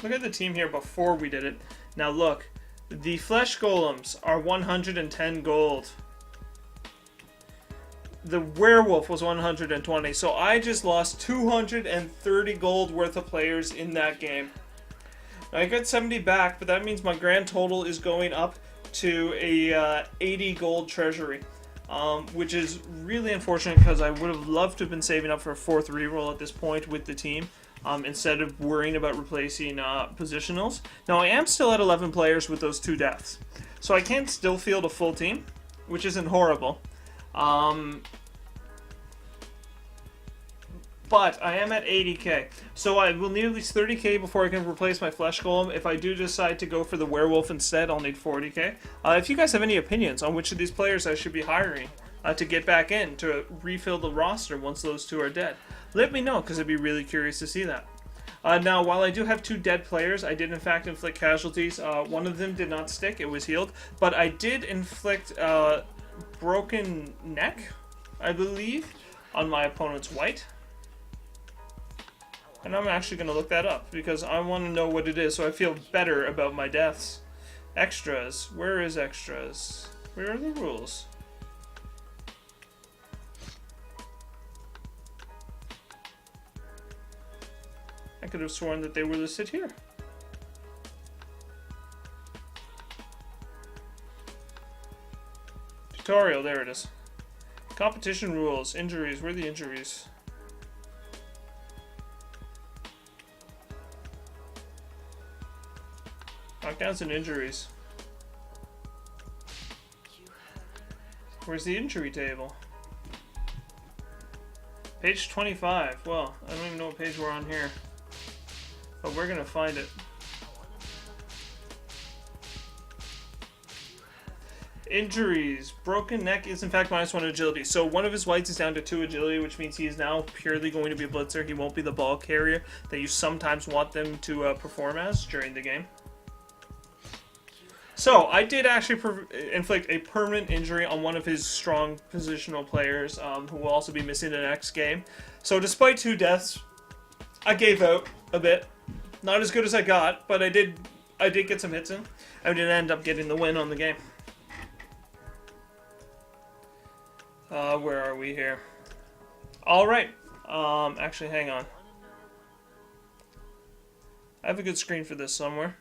the team here before we did it. Now look, the flesh golems are 110 gold. The werewolf was 120, so I just lost 230 gold worth of players in that game. Now I got 70 back, but that means my grand total is going up to a 80 gold treasury. Which is really unfortunate because I would have loved to have been saving up for a 4th reroll at this point with the team, instead of worrying about replacing positionals. Now I am still at 11 players with those 2 deaths, so I can still field a full team, which isn't horrible. But I am at 80k, so I will need at least 30k before I can replace my flesh golem. If I do decide to go for the werewolf instead, I'll need 40k. If you guys have any opinions on which of these players I should be hiring to get back in to refill the roster once those 2 are dead, let me know, because I'd be really curious to see that. Now, while I do have 2 dead players, I did in fact inflict casualties. One of them did not stick, it was healed, but I did inflict broken neck, I believe, on my opponent's white. And I'm actually going to look that up, because I want to know what it is, so I feel better about my deaths. Extras. Where is extras? Where are the rules? I could have sworn that they were listed here. Tutorial, there it is. Competition rules. Injuries. Where are the injuries? Knockdowns and injuries. Where's the injury table? Page 25. Well, I don't even know what page we're on here. But we're gonna find it. Injuries. Broken neck is in fact -1 agility. So one of his whites is down to 2 agility, which means he is now purely going to be a blitzer. He won't be the ball carrier that you sometimes want them to perform as during the game. So, I did actually inflict a permanent injury on one of his strong positional players, who will also be missing the next game. So, despite 2 deaths, I gave out a bit. Not as good as I got, but I did get some hits in. I did end up getting the win on the game. Where are we here? Alright. Actually, hang on. I have a good screen for this somewhere.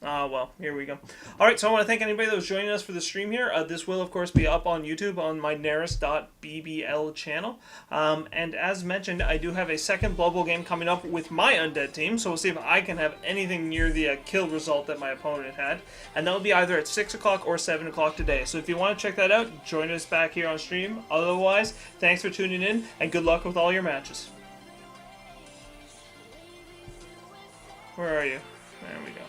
Well, here we go. Alright, so I want to thank anybody that was joining us for the stream here. This will, of course, be up on YouTube on my Nerris.BBL channel. And as mentioned, I do have a second Blood Bowl game coming up with my Undead team, so we'll see if I can have anything near the kill result that my opponent had. And that will be either at 6 o'clock or 7 o'clock today. So if you want to check that out, join us back here on stream. Otherwise, thanks for tuning in, and good luck with all your matches. Where are you? There we go.